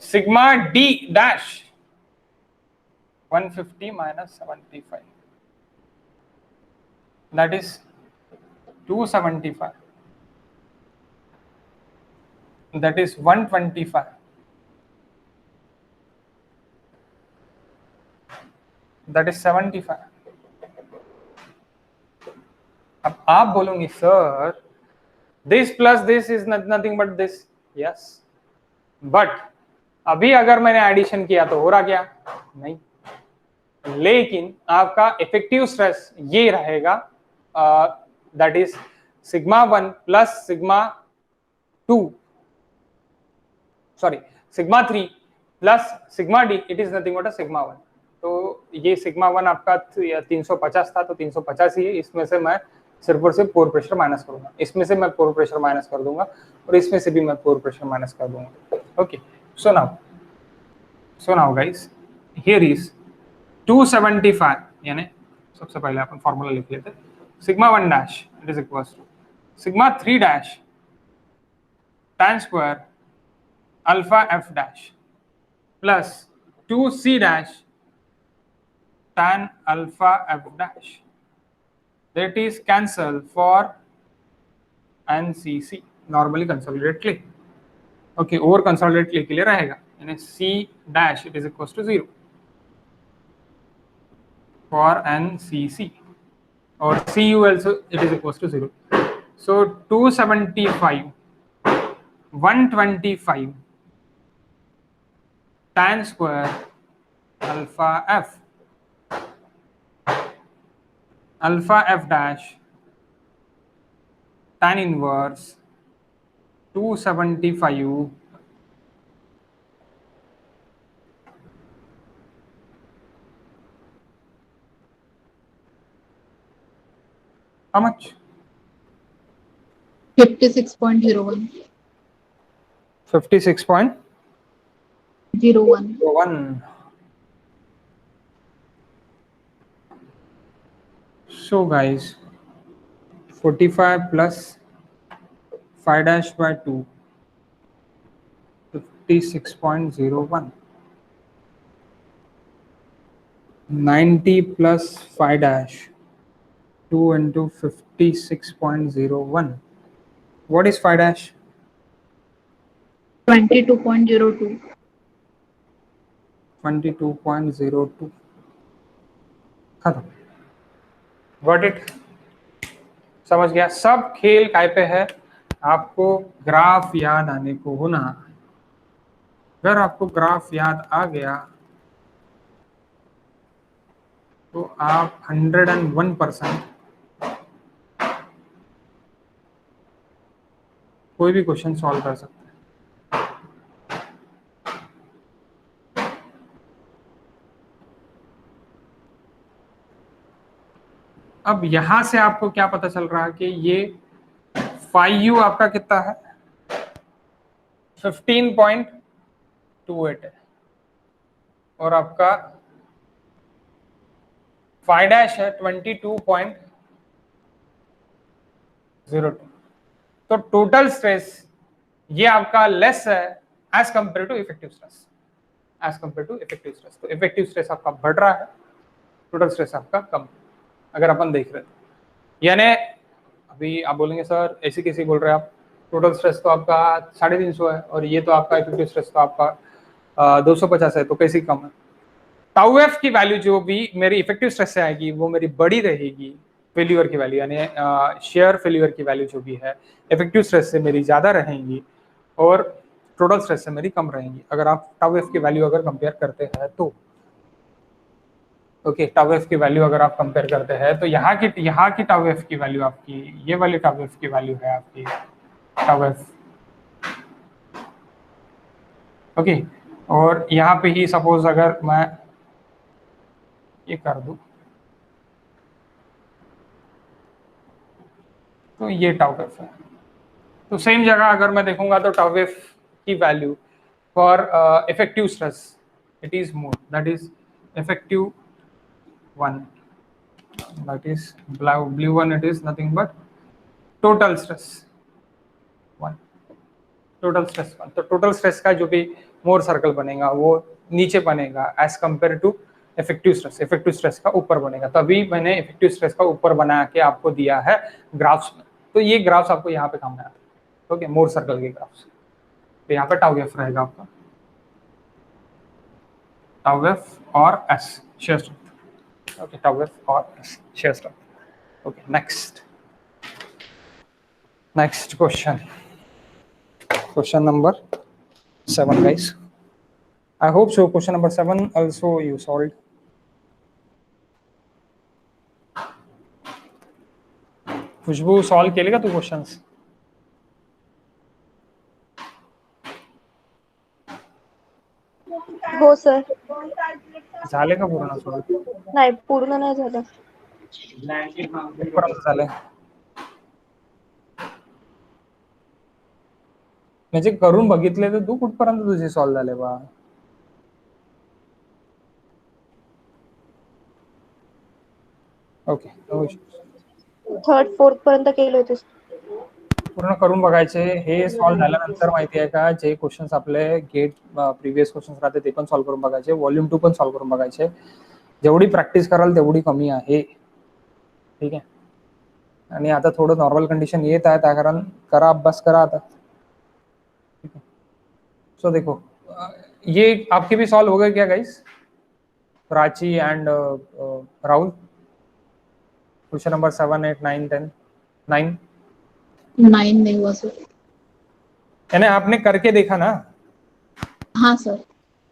Speaker 1: sigma d dash 150 minus 75, that is 275, that is 125, that is 75। अब आप बोलोगे sir this plus this is nothing but this, yes, but अभी अगर मैंने एडिशन किया तो हो रहा क्या, नहीं, लेकिन आपका इफेक्टिव स्ट्रेस ये रहेगा, that is sigma 1 plus sigma 2, sorry sigma 3 plus sigma D it is nothing but sigma 1। तो ये सिग्मा 1 आपका 350 था, तो 350 ही है, इसमें से मैं सिर्फ और सिर्फ पोर प्रेशर माइनस करूंगा, इसमें से मैं पोर प्रेशर माइनस कर दूंगा और इसमें से भी मैं पोर प्रेशर माइनस कर दूंगा। Okay, so now guys here is 275, यानी सबसे पहले अपन फॉर्मूला लिख लेते हैं, sigma 1 dash it is equal to sigma 3 dash tan square alpha f dash plus 2c dash tan alpha f dash, that is cancel for NCC, normally consolidate ले, okay, over consolidate ले के लिए रहेगा, यानी C dash it is equals to 0 for NCC और CU also it is equals to 0, so 275 125 tan square alpha f dash tan inverse 275 how much,
Speaker 4: 56.01.
Speaker 1: 56.01।
Speaker 4: 01.
Speaker 1: So guys, 45 plus 5 dash by 2, 56.01, 90 plus 5 dash 2 into 56.01, what is 5 dash?
Speaker 4: 22.02.
Speaker 1: 22.02, खत्म, गॉट इट, समझ गया। सब खेल काय पे है, आपको ग्राफ याद आने को होना, अगर आपको ग्राफ याद आ गया तो आप 101% कोई भी क्वेश्चन सॉल्व कर सकते हैं। अब यहां से आपको क्या पता चल रहा है कि ये 5u आपका कितना है, 15.28 है, और आपका 5' है 22.02। तो टोटल स्ट्रेस ये आपका लेस है as compare to effective stress, as compare to effective stress. तो इफेक्टिव स्ट्रेस आपका बढ़ रहा है, टोटल स्ट्रेस आपका कम, अगर अपन देख रहे हैं। यानी अभी आप बोलेंगे सर ऐसी कैसी बोल रहे हैं आप, टोटल स्ट्रेस तो आपका 350 है और ये तो आपका इफेक्टिव स्ट्रेस तो आपका 250 है, तो कैसी कम है। टाउ एफ की वैल्यू जो भी मेरी इफेक्टिव स्ट्रेस से आएगी वो मेरी बड़ी रहेगी फेल्यूर की वैल्यू, यानी शेयर फेल्यूर की वैल्यू जो भी है इफेक्टिव स्ट्रेस से मेरी ज्यादा रहेंगी और टोटल स्ट्रेस से मेरी कम रहेंगी, अगर आप टाउ एफ की वैल्यू अगर कंपेयर करते हैं तो। ओके, टाउ एफ की वैल्यू अगर आप कंपेयर करते हैं तो यहाँ की टाउ एफ की वैल्यू आपकी, ये वाली टाउ एफ की वैल्यू है आपकी टाउ एफ। ओके, और यहाँ पे ही सपोज अगर मैं ये कर दूं तो ये टाउ एफ है। तो सेम जगह अगर मैं देखूंगा तो टाउ एफ की value for effective stress it is more, that is effective one, that is blue one, it is nothing but total stress 1, total stress 1। तो टोटल स्ट्रेस का जो भी मोर सर्कल बनेगा वो नीचे बनेगा as compare to effective stress, effective stress का ऊपर बनेगा। तभी मैंने इफेक्टिव स्ट्रेस का ऊपर बना के आपको दिया है ग्राफ्स में, तो ये ग्राफ्स आपको यहाँ पे काम में आता है। ओके, मोर सर्कल के ग्राफ्स, तो यहाँ पे टाउ एफ रहेगा आपका, टाउ एफ और S shear strength. Okay, tau f or shear strength. Okay, next question number 7 guys. I hope so question number 7 also you solved. Khushbu solve केले का तू क्वेश्चंस?
Speaker 2: हो सर.
Speaker 1: झाले का पूर्ण सॉल्व?
Speaker 2: नाही, पूर्ण नाही झालं.
Speaker 1: कुठपर्यंत झाले? म्हणजे करून बघितले तर तू कुठपर्यंत तुझे सॉल्व झाले बा? ओके,
Speaker 2: थर्ड फोर्थ पर्यंत केले होते.
Speaker 1: पूर्ण करून बघायचे। हे सॉल्व झाल्यानंतर माहिती आहे का, जे क्वेश्चन्स आपले गेट प्रिव्हियस क्वेश्चन्स राहते ते पण सॉल्व करून बघायचे, व्हॉल्यूम 2 पण सॉल्व करून बघायचे। जेवढी प्रॅक्टिस कराल तेवढी कमी आहे, ठीक आहे। आणि आता थोडं नॉर्मल कंडिशन येत आहे, त्या कारण करा, अभ्यास करा आता, ठीक है। सो देखो ये आपके भी सॉल्व हो गए क्या guys, Prachi and Rahul? Question number 7, 8, 9, 10, 9
Speaker 4: नहीं हुआ सर।
Speaker 1: यानी आपने करके देखा ना?
Speaker 4: हाँ सर।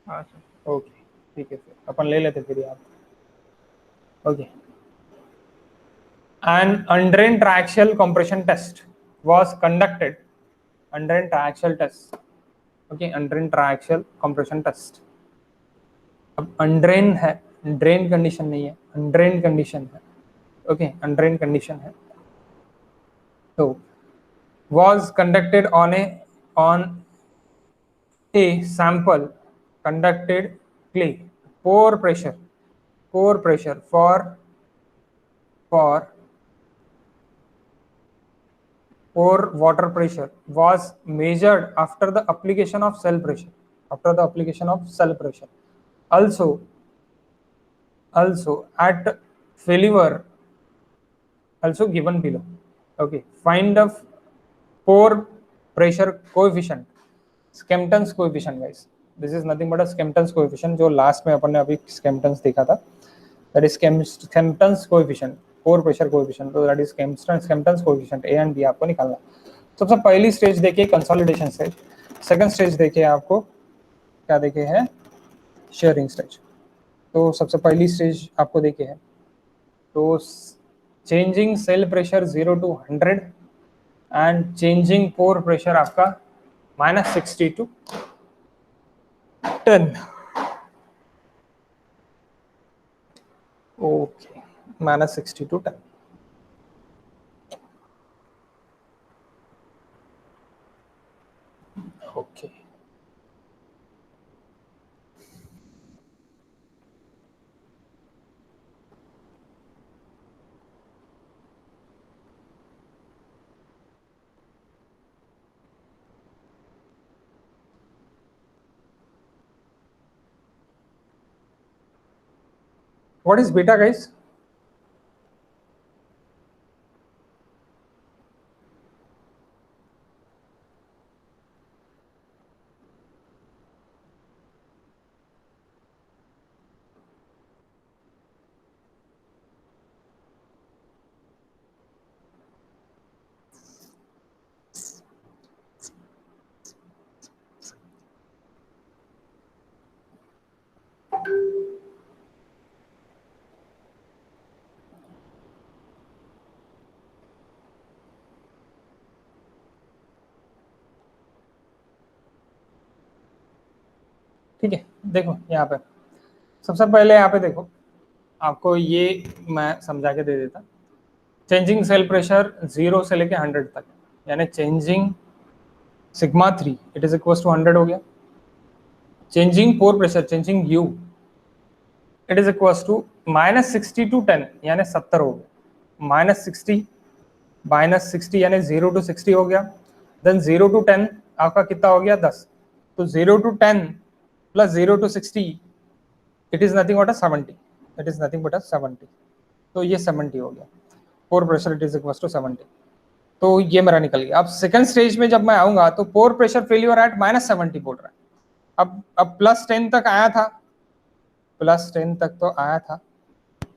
Speaker 3: हाँ सर।
Speaker 1: ओके, ठीक है, फिर अपन ले लेते फिर आप। Okay, an undrained triaxial compression test was conducted, undrained triaxial test, okay, undrained triaxial compression test। अब undrained है, drain कंडीशन नहीं है, undrained कंडीशन है, ओके, undrained कंडीशन है। तो was conducted on a sample conducted clay, pore pressure for pore water pressure was measured after the application of cell pressure, also at failure, also given below। okay, find the pore pressure coefficient, Skempton's coefficient guys, this is nothing but a Skempton's coefficient, जो लास्ट में अपन ने अभी Skempton's देखा था, that is Skempton's coefficient, pore pressure coefficient, तो that is Skempton's coefficient, A and B आपको निकालना। सबसे पहली स्टेज देखिए कंसोलिडेशन स्टेज, सेकंड स्टेज देखिए आपको क्या देखे है, शेयरिंग स्टेज। तो सबसे पहली स्टेज आपको देखे है तो changing cell pressure 0 to 100 and changing pore pressure आपका -60 to 10. Okay, -60 to 10. Okay, what is beta, guys? ठीक है, देखो यहाँ पे सबसे पहले यहाँ पे देखो, आपको ये मैं समझा के दे देता. चेंजिंग सेल प्रेशर 0 से लेके 100 तक, यानी changing sigma 3 it is equal to 100 हो गया. Changing pore pressure, changing U it is equal to -60 to 10 यानी 70 हो गया. -60 यानी 0 to 60 हो गया. देन 0 to 10 आपका कितना हो गया 10. तो 0 to 10 plus 0 to 60 it is nothing but 70. It is nothing but 70. तो ये 70 हो गया. Pore pressure it is equal to 70. तो ये मेरा निकल गया. अब सेकंड स्टेज में जब मैं आऊंगा तो पोर प्रेशर फेल्यूर एट -70 बोल रहा है. अब +10 तक आया था, +10 तक तो आया था.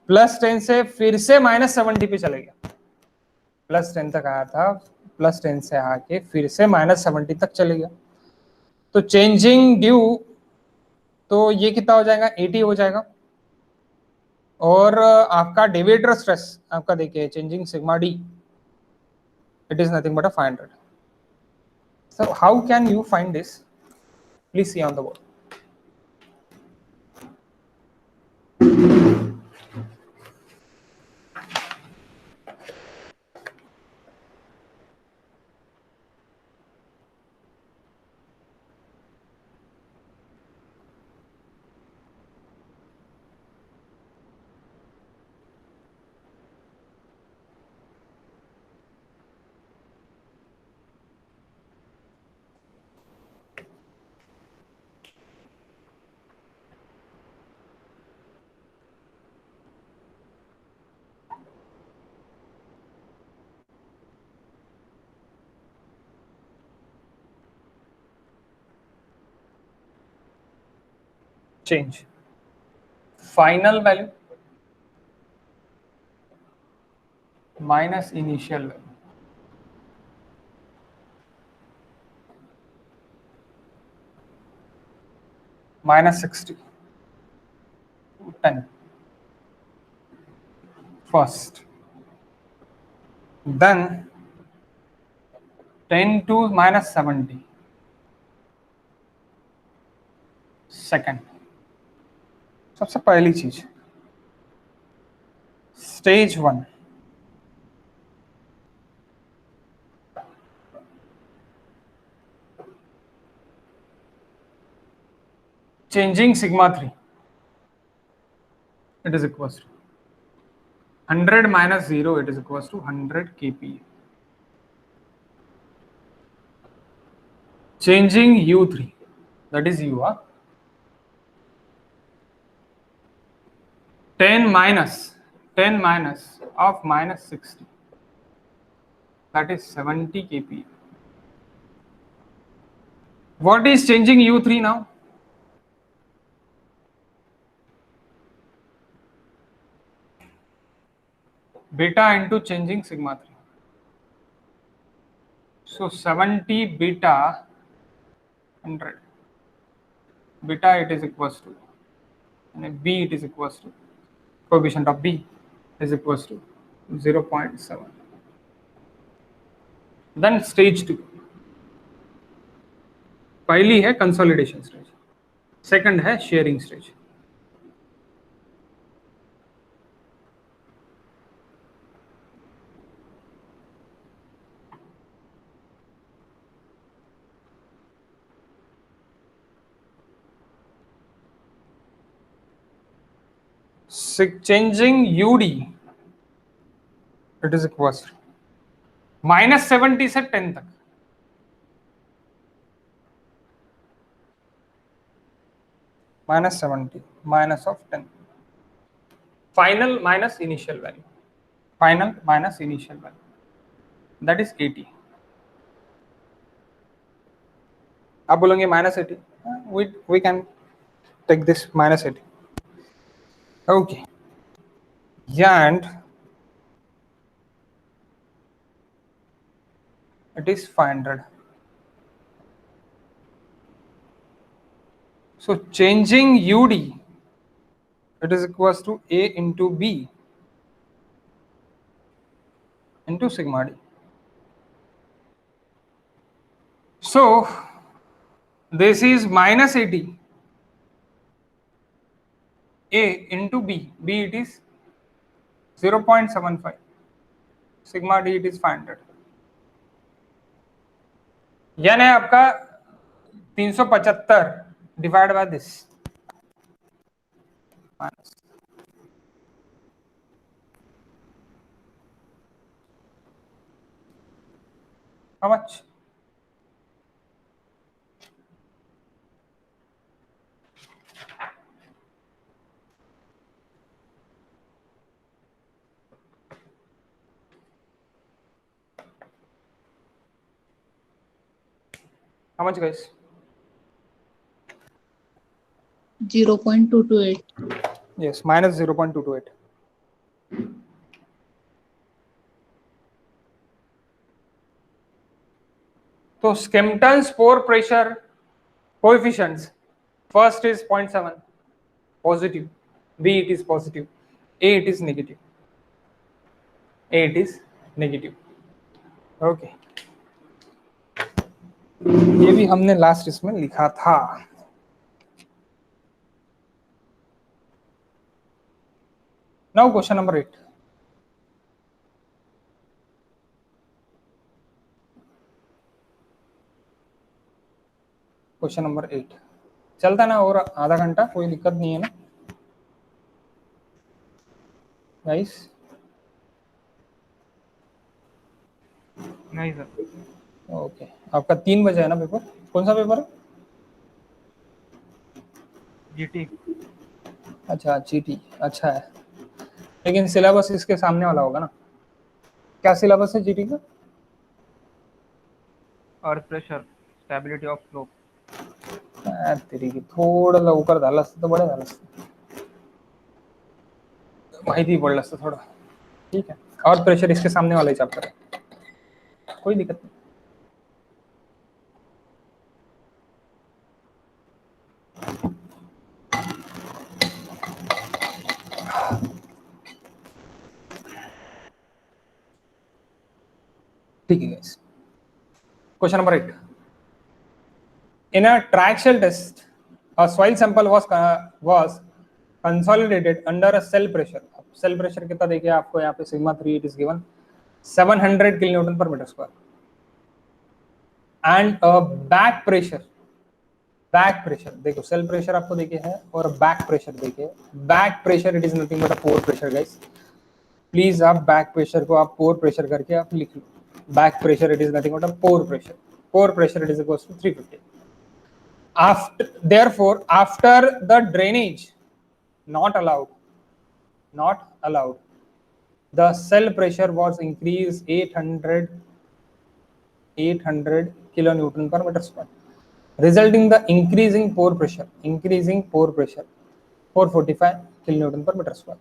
Speaker 1: +10 से फिर से -70 पे चले गया. +10 तक आया था, +10 से आके फिर से -70 तक चले गया. तो चेंजिंग ड्यू, तो ये कितना हो जाएगा 80 हो जाएगा. और आपका डेविएटर स्ट्रेस आपका देखिए changing sigma D it is nothing but 500. So how can you find this? Please see on the board. Change final value minus initial value. -60 to 10 first, then 10 to -70 second. सबसे पहली चीज stage 1, changing sigma 3 it is equals to 100 minus 0 it is equals to 100 kPa. Changing U3 that is U 10 minus of -60 that is 70 kPa. What is changing U3 now? Beta into changing sigma 3. So 70 beta 100 beta it is equals to, and B it is equals to coefficient of B is equals to 0.7. Then stage 2. पहली है कंसोलिडेशन स्टेज, सेकंड है sharing stage. Changing UD, it is equals to -70 से 10 तक. -70 minus of 10. Final minus initial value. Final minus initial value. That is 80. आप बोलेंगे -80. We can take this -80. Okay. And it is 500. So changing UD, it is equals to A into B into sigma D. So this is -80 A into B. B it is 0.75. Sigma D it is 500. यानी आपका 375 divided by this minus. How much? How much, guys?
Speaker 4: 0.228.
Speaker 1: Yes, minus 0.228. So Skempton's pore pressure coefficients, first is 0.7 positive, B it is positive, A it is negative. A it is negative. Okay. ये भी हमने लास्ट इसमें लिखा था. Now question number 8. Question number 8 चलता ना और आधा घंटा, कोई दिक्कत नहीं है ना गाइस?
Speaker 3: नहीं सर.
Speaker 1: ओके, आपका 3 बजे है ना पेपर? कौन सा पेपर है?
Speaker 3: जीटी.
Speaker 1: अच्छा, जीटी. अच्छा है, लेकिन सिलेबस इसके सामने वाला होगा ना? क्या सिलेबस है जीटी का?
Speaker 3: Earth pressure, stability of slope.
Speaker 1: तेरी की थोडं लवकर झालं असतं तर बरं झालं असतं, माहिती पडलं असतं थोडं. ठीक है, और प्रेशर इसके सामने वाला ही चैप्टर है, कोई दिक्कत नहीं. ठीक है guys. Question number 8. In a triaxial test, a soil sample was consolidated under a cell pressure. Cell pressure कितना देखिए आपको यहाँ पे sigma 3 it is given 700 kilonewton per meter square, and a back pressure देखो cell pressure आपको देखिए है और back pressure देखिए. back pressure it is nothing but a pore pressure guys. Please आप back pressure को आप pore pressure करके आप लिख लो. back pressure it is nothing but a pore pressure. Pore pressure it is equals to 350. Therefore, after the drainage, not allowed, the cell pressure was increased 800 kilonewton per meter square, resulting the increasing pore pressure 445 kilonewton per meter square.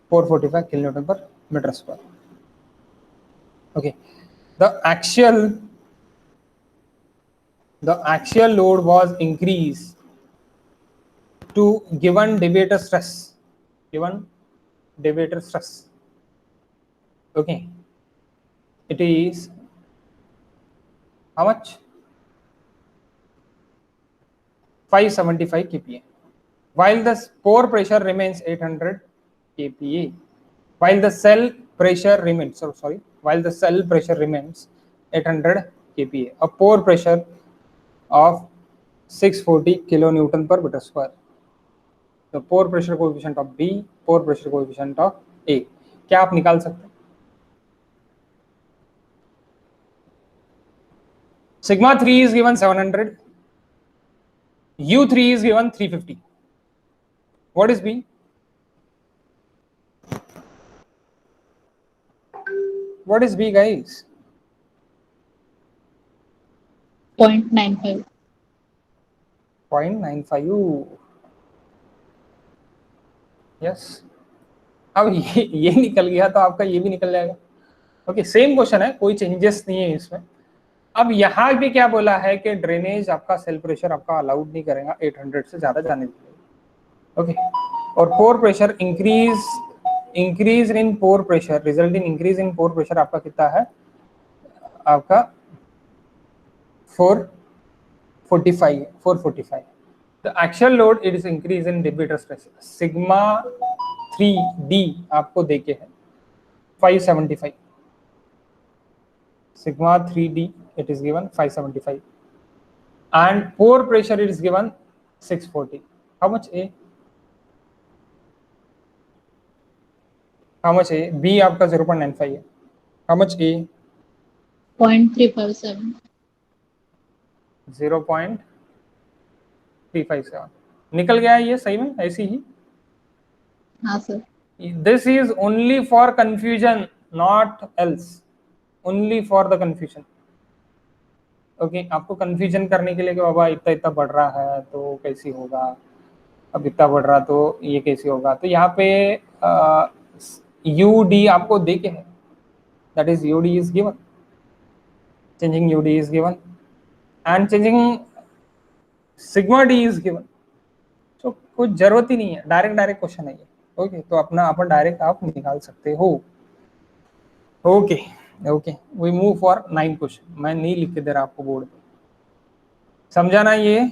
Speaker 1: 445 kilonewton per meter square. Okay, the axial load was increased to given deviator stress deviator stress. Okay, it is how much? 575 kPa. While the pore pressure remains 800 kPa. While the cell pressure remains, while the cell pressure remains 800 kPa. A pore pressure of 640 kilonewton per meter square. The pore pressure coefficient of B, pore pressure coefficient of A. क्या आप निकाल सकते हैं? Sigma 3 is given 700. U3 is given 350. What is B? What is B, guys?
Speaker 4: 0.95.
Speaker 1: 0.95. Yes, अब ये निकल गया तो आपका ये भी निकल जाएगा. ओके, सेम क्वेश्चन है, कोई चेंजेस नहीं है इसमें. अब यहाँ भी क्या बोला है कि ड्रेनेज आपका सेल प्रेशर आपका अलाउड नहीं करेगा 800 से ज्यादा जाने के लिए. ओके, और pore pressure increase in pore pressure result in increase in pour pressure आपका कितना है? आपका 445. The actual load it is increase in debitor stress. Sigma 3D आपको देके है 575. Sigma 3D it is given 575 and pore pressure it is given 640. How much A? How much A? B आपका 0.95 है. How much A?
Speaker 4: 0.357.
Speaker 1: 0.357. निकल गया है ये सही में, ऐसी ही.
Speaker 4: हाँ sir.
Speaker 1: This is only for confusion, not else. Only for the confusion. Okay, आपको कंफ्यूजन करने के लिए कि बाबा इतना इतना बढ़ रहा है तो कैसे होगा, अब इतना बढ़ रहा तो ये कैसे होगा. तो यहाँ पे UD आपको देके है, that is UD is given, changing UD is given and changing sigma D is given. तो कुछ जरूरत ही नहीं है, डायरेक्ट क्वेश्चन है ये. ओके, तो अपना अपन डायरेक्ट आप निकाल सकते हो. Okay, we move for 9 question. मैं नहीं लिख के दे रहा आपको बोर्ड पे, समझाना. ये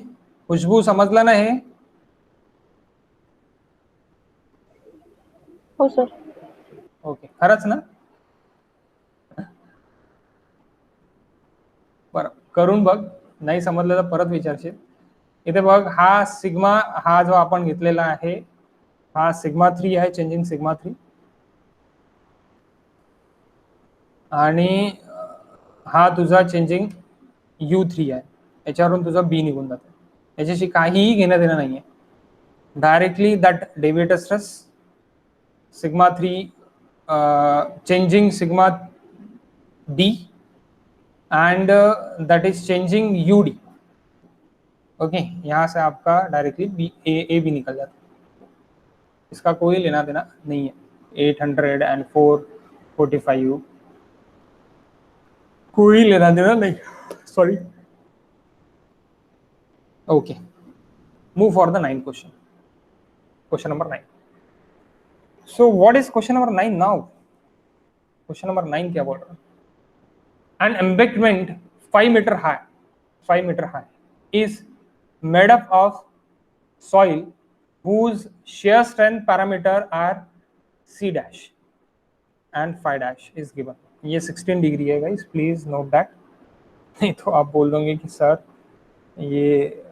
Speaker 1: खुशबू समझ लेना है.
Speaker 2: हो सर.
Speaker 1: ओके, खरंच ना? बरं, करून बघ, नाही समजलं तर परत विचारशील. इथे बघ, हा सिग्मा, हा जो आपण घेतलेला आहे हा सिग्मा 3 आहे, चेंजिंग सिग्मा 3, आणि हा तुझा चेंजिंग U3 आहे. याच्यावरून तुझा B निघून जातो. याच्याशी काहीही घेणं देणं नाहीये. Directly that deviator stress sigma 3 changing sigma D and that is changing UD. Okay, यहाँ से आपका डायरेक्टली A भी निकल जाता है. इसका कोई लेना देना नहीं है. 800 and 445 कोई लेना देना नहीं. Sorry. Okay, move for the 9 question. Question number 9. So what is question number 9 now? Question number 9 क्या बोल रहा है? An embankment 5 meter high is made up of soil whose shear strength parameter are C dash and phi dash is given. ये 16 डिग्री है guys, please note that. नहीं तो आप बोल दोगे कि सर ये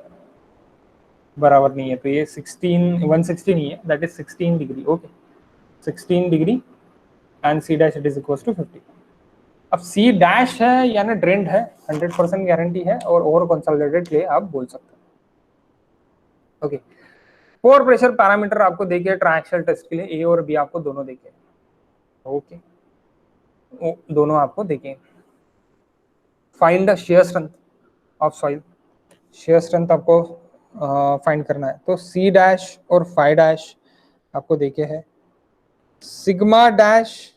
Speaker 1: बराबर नहीं है, तो ये 160 नहीं है, that is 16 degree. Okay, 16 degree and C dash it is equals to 50. अब C dash है यानी ड्रेन्ड है, 100% गारंटी है और ओवर कंसोलिडेटेड ले आप बोल सकते हैं. ओके, पोर प्रेशर पैरामीटर आपको देखिए ट्रायक्सियल टेस्ट के लिए A और B आपको दोनों देखे. ओके, दोनों आपको देखें. Find the shear strength of soil. Shear strength आपको फाइंड करना है. तो C डैश और फाई डैश आपको देखे है. सिग्मा डैश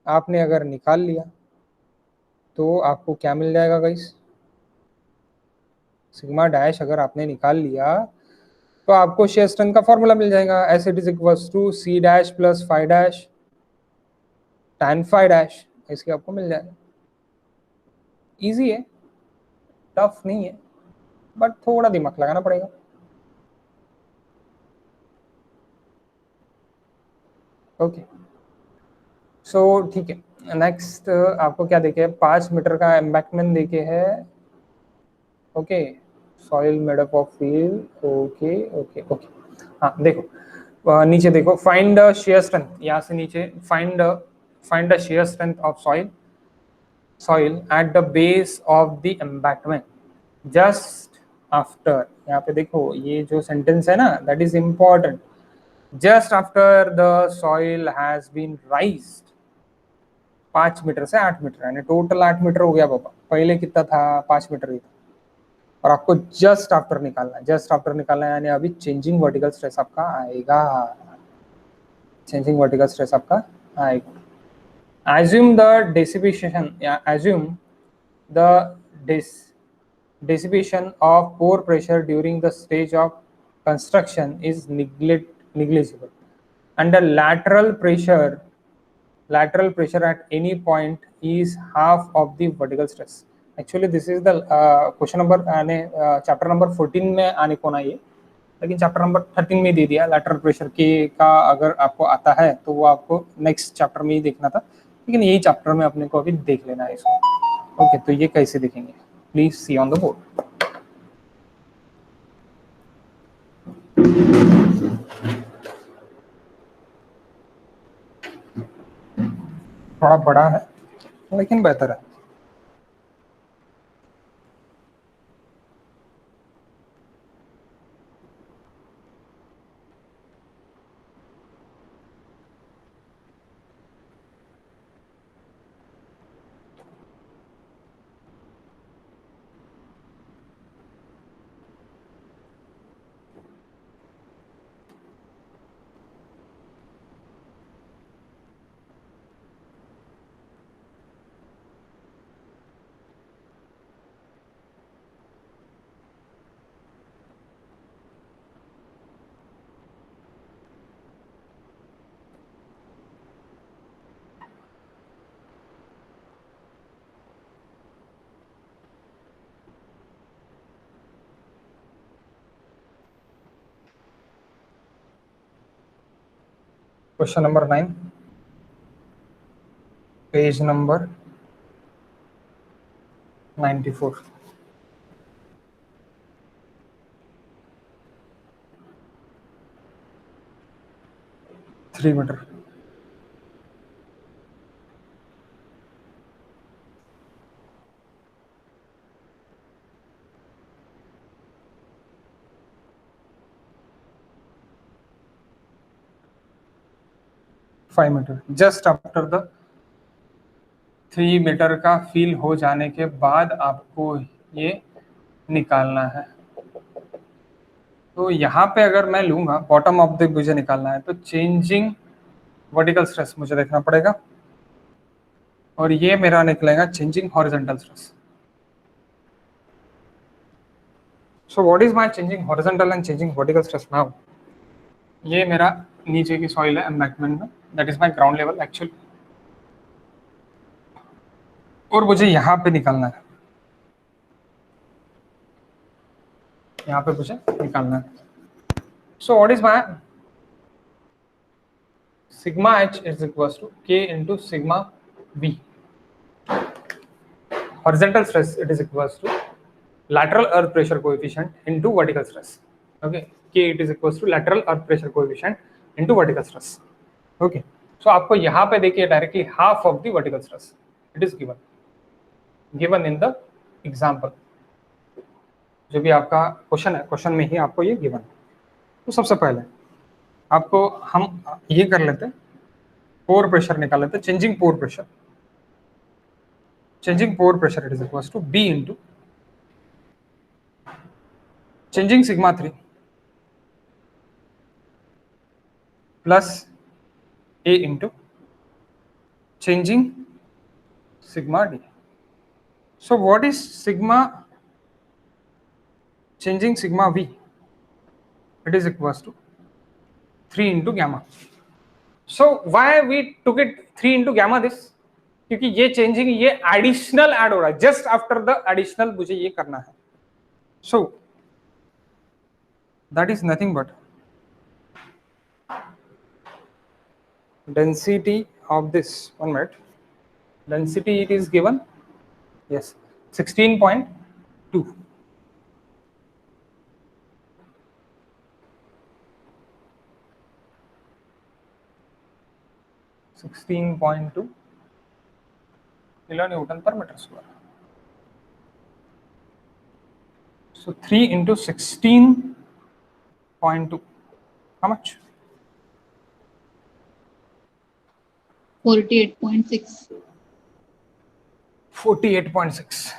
Speaker 1: आपने अगर निकाल लिया तो आपको क्या मिल जाएगा गाइस? सिग्मा डैश अगर आपने निकाल लिया तो आपको शेयर स्ट्रेंथ का फॉर्मूला मिल जाएगा, S it is equals to C dash plus five dash tan five dash, इसके आपको मिल जाएगा। इजी है, टफ नहीं है, बट थोड़ा दिमाग लगाना पड़ेगा। ओके, सो ठीक है। नेक्स्ट आपको क्या देखे है, 5 मीटर का एम्बैंकमेंट देखे है। Okay, soil made up of wheel. Okay okay okay, हाँ देखो नीचे देखो, फाइंड द शेयर स्ट्रेंथ, यहाँ से नीचे find the shear strength of soil at the base of the embankment just after. यहाँ पे देखो ये जो सेंटेंस है ना, that is important. Just after the soil has been raised, 5 meter से 8 मीटर, यानी टोटल 8 मीटर हो गया बाबा। पहले कितना था, 5 मीटर ही था। और आपको जस्ट आफ्टर निकालना है, जस्ट आफ्टर निकालना है, यानी अभी चेंजिंग वर्टिकल स्ट्रेस आपका आएगा, चेंजिंग वर्टिकल स्ट्रेस आपका आएगा। assume the dissipation, assume the dissipation of pore pressure during the stage of construction is negligible, and the lateral pressure at any point is half of the vertical stress. Actually this is the question number chapter number 14 में आने को ना ये, लेकिन चैप्टर नंबर 13 में दे दिया। लैटरल प्रेशर के का अगर आपको आता है तो वो आपको नेक्स्ट चैप्टर में ही देखना था, लेकिन यही चैप्टर में अपने को अभी देख लेना है इसको। ओके, तो ये कैसे देखेंगे, please see on the board. थोड़ा बड़ा है लेकिन बेहतर है। Question number 9, page number 94। Three meter, five meter. Just after the 3 meter का फील हो जाने के बाद आपको ये निकालना है। तो यहाँ पे अगर मैं लूंगा बॉटम ऑफ द मुझे निकालना है, तो चेंजिंग वर्टिकल स्ट्रेस मुझे देखना पड़ेगा, और ये मेरा निकलेगा changing horizontal stress. So what is my changing horizontal and changing vertical stress now? ये मेरा नीचे की सॉइल है एम्बैंकमेंट में, that is my ground level actually, और मुझे यहाँ पे निकालना है, यहाँ पे मुझे निकालना है। सो what is my sigma h is equals to k into sigma v. Horizontal stress, it is equals to lateral earth pressure coefficient into vertical stress. Okay, k it is equals to lateral earth pressure coefficient into vertical stress. Okay, so आपको यहाँ पे देखिए directly half of the vertical stress it is given in the example। जो भी आपका क्वेश्चन है, क्वेश्चन में ही आपको ये गिवन। तो सबसे पहले आपको हम ये कर लेते हैं, पोर प्रेशर निकाल लेते हैं। Changing pore pressure, changing pore pressure it is equals to B into changing sigma 3 plus A into changing sigma D. So what is sigma changing sigma V? it is equals to 3 into gamma. So why we took it 3 into gamma this? क्योंकि ये चेंजिंग ये एडिशनल ऐड हो रहा है, जस्ट आफ्टर द एडिशनल मुझे ये करना है. So that is nothing but density of this, 1 minute, density it is given, yes, 16.2. kilonewton per meter square. So 3 into 16.2. How much?
Speaker 4: 48.6.
Speaker 1: 48.6.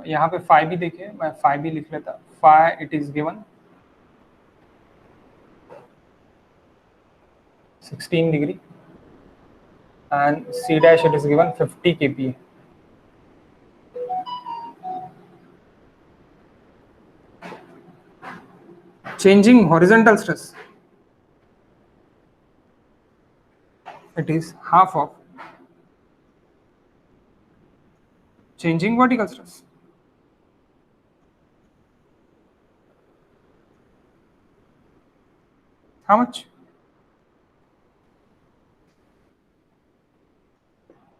Speaker 1: यहाँ पे phi भी देखिए, मैं phi भी लिख लेता. Phi it is given 16 degree and C dash it is given 50 kPa. Changing horizontal stress, it is half of changing vertical stress. How much?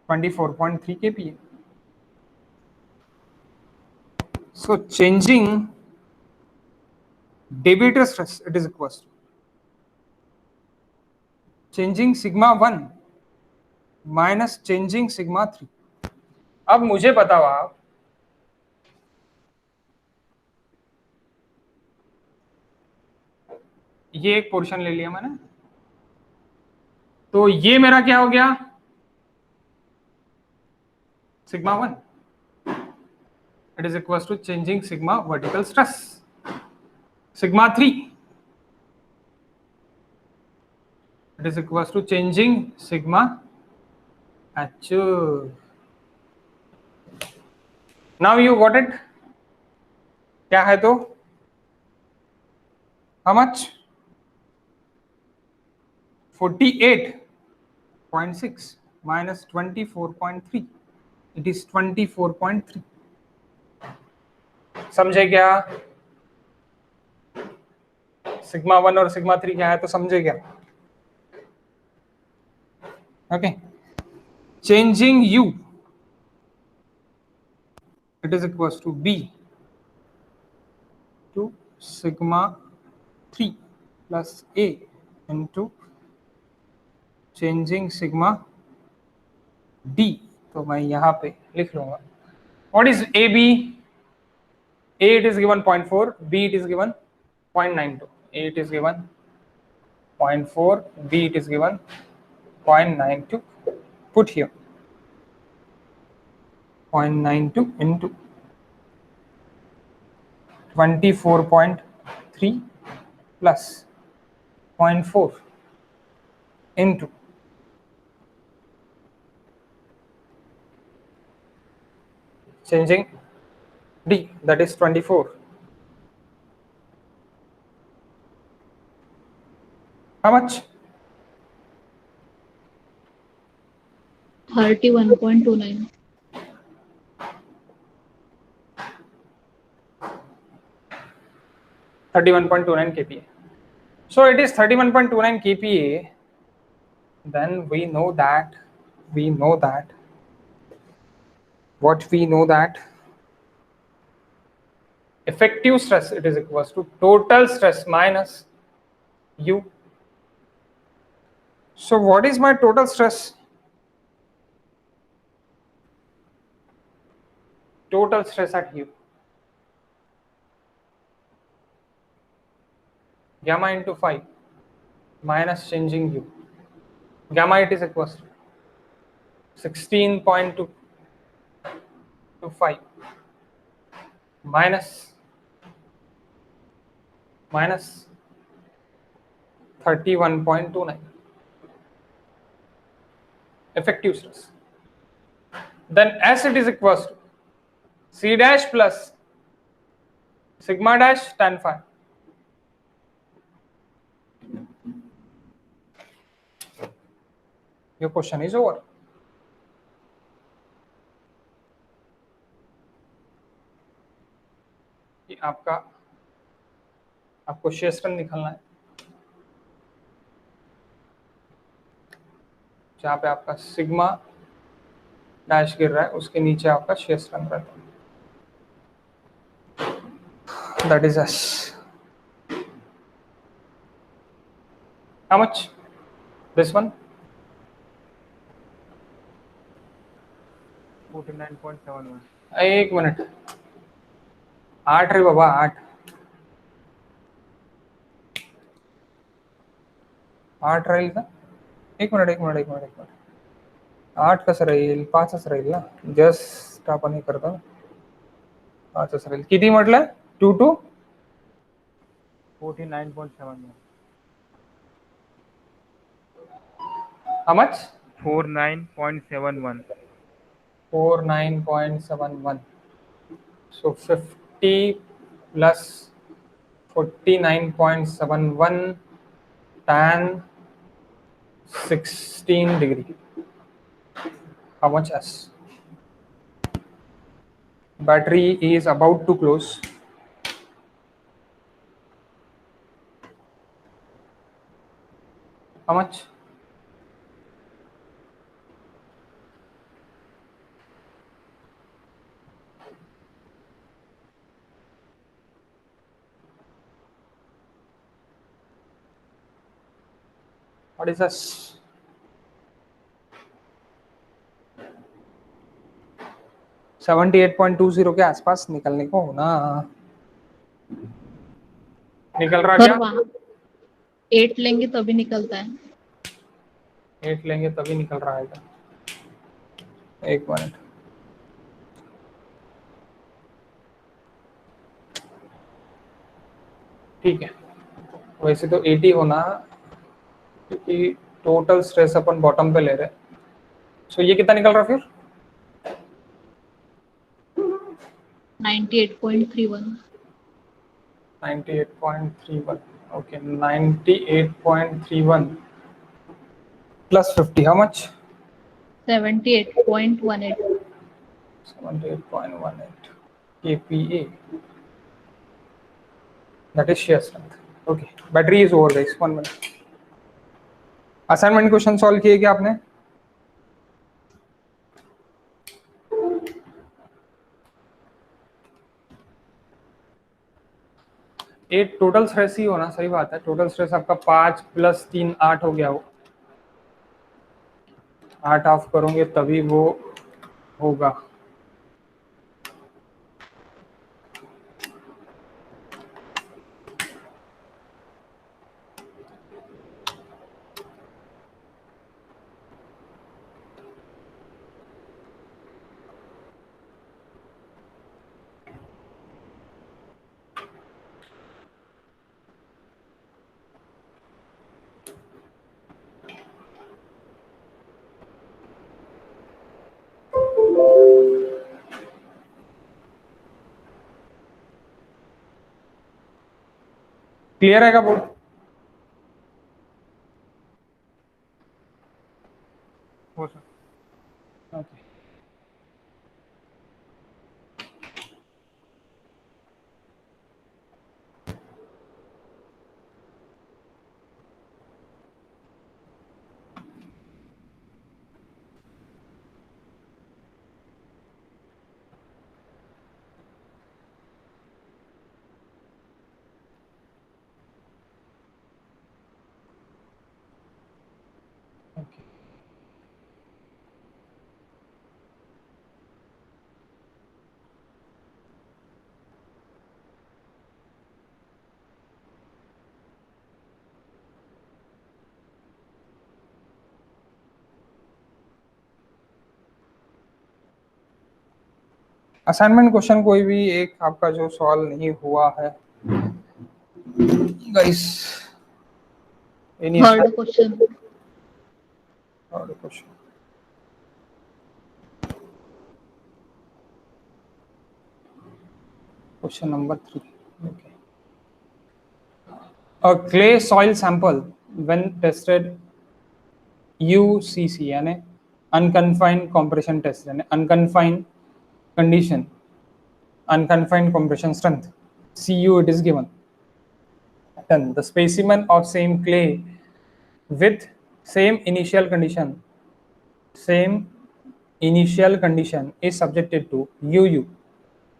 Speaker 1: 24.3 kPa. So changing deviator stress, it is equals to changing sigma 1 minus changing sigma 3. अब मुझे बताओ आप, ये एक पोर्शन ले लिया मैंने, तो ये मेरा क्या हो गया? sigma 1, it is equals to changing sigma vertical stress. Sigma 3, it is equals to changing sigma actual. Now you got it? क्या है तो? How much? 48.6 minus 24.3. It is 24.3. समझे क्या? सिग्मा 1 और सिग्मा 3 क्या है तो समझे क्या? Okay. Changing U, it is equals to B to sigma 3 plus A into changing sigma D. तो मैं यहाँ पे लिख लूंगा. What is AB? A it is given 0.4, B it is given 0.92. A it is given 0.4, B it is given 0.92. Put here 0.92 into 24.3 plus 0.4 into changing D, that is 24. How much?
Speaker 4: 31.29.
Speaker 1: 31.29 kPa. So it is 31.29 kPa. Then we know that what we know that effective stress, it is equals to total stress minus U. So what is my total stress? Total stress at U. Gamma into 5 minus changing U. Gamma it is equals to 16.2 to 5 minus 31.29 effective stress. Then S it is equals to C dash plus sigma dash tan phi. Your question is over. ये आपको शेयर स्ट्रेंथ निकालना है, जहाँ पे आपका सिग्मा डैश गिर रहा है उसके नीचे आपका शेयर स्ट्रेंथ रहता है. That is S. How much? This one?
Speaker 3: 49.71.
Speaker 1: एक मिनट, 8 रे बाबा 8. 8 राहील का? एक मिनिट. 8 कसं राहील? 5च राहील ना. जस्ट आपण हे करतो ना, 5च राहील. किती म्हटलं? 2 to
Speaker 3: 49.71.
Speaker 1: how much?
Speaker 3: 49.71.
Speaker 1: 49.71. So 50 plus 49.71 tan 16 degree. How much S? Battery is about to close. How much? What is this? 78.20 के आसपास निकलने को होना. निकल रहा
Speaker 4: पर
Speaker 1: क्या?
Speaker 4: वहाँ 8 लेंगे तभी निकलता है.
Speaker 1: 8 लेंगे तभी निकल रहा है क्या? एक मिनट. ठीक है, वैसे तो 80 होना, क्योंकि टोटल स्ट्रेस अपन बॉटम पे ले रहे हैं. सो ये कितना निकल रहा फिर?
Speaker 4: 98.31.
Speaker 1: 98.31. Okay, 98.31 plus 50. How much?
Speaker 4: 78.18.
Speaker 1: 78.18 kPa. That is shear strength. Okay, battery is over guys. 1 minute. Assignment question solve किए क्या आपने? एक टोटल स्ट्रेस ही होना, सही बात है. टोटल स्ट्रेस आपका 5 + 3 8 हो गया. वो 8 ऑफ करोगे तभी वो होगा. क्लियर है क्या बोर्ड?
Speaker 3: हो sir.
Speaker 1: Okay. Okay. Assignment question कोई भी एक आपका जो सॉल्व नहीं हुआ है guys, any
Speaker 4: third question.
Speaker 1: Question? Question number 3. Okay. A clay soil sample when tested UCC यानी unconfined compression test यानी unconfined condition, unconfined compression strength, CU it is given. Then the specimen of same clay with same initial condition is subjected to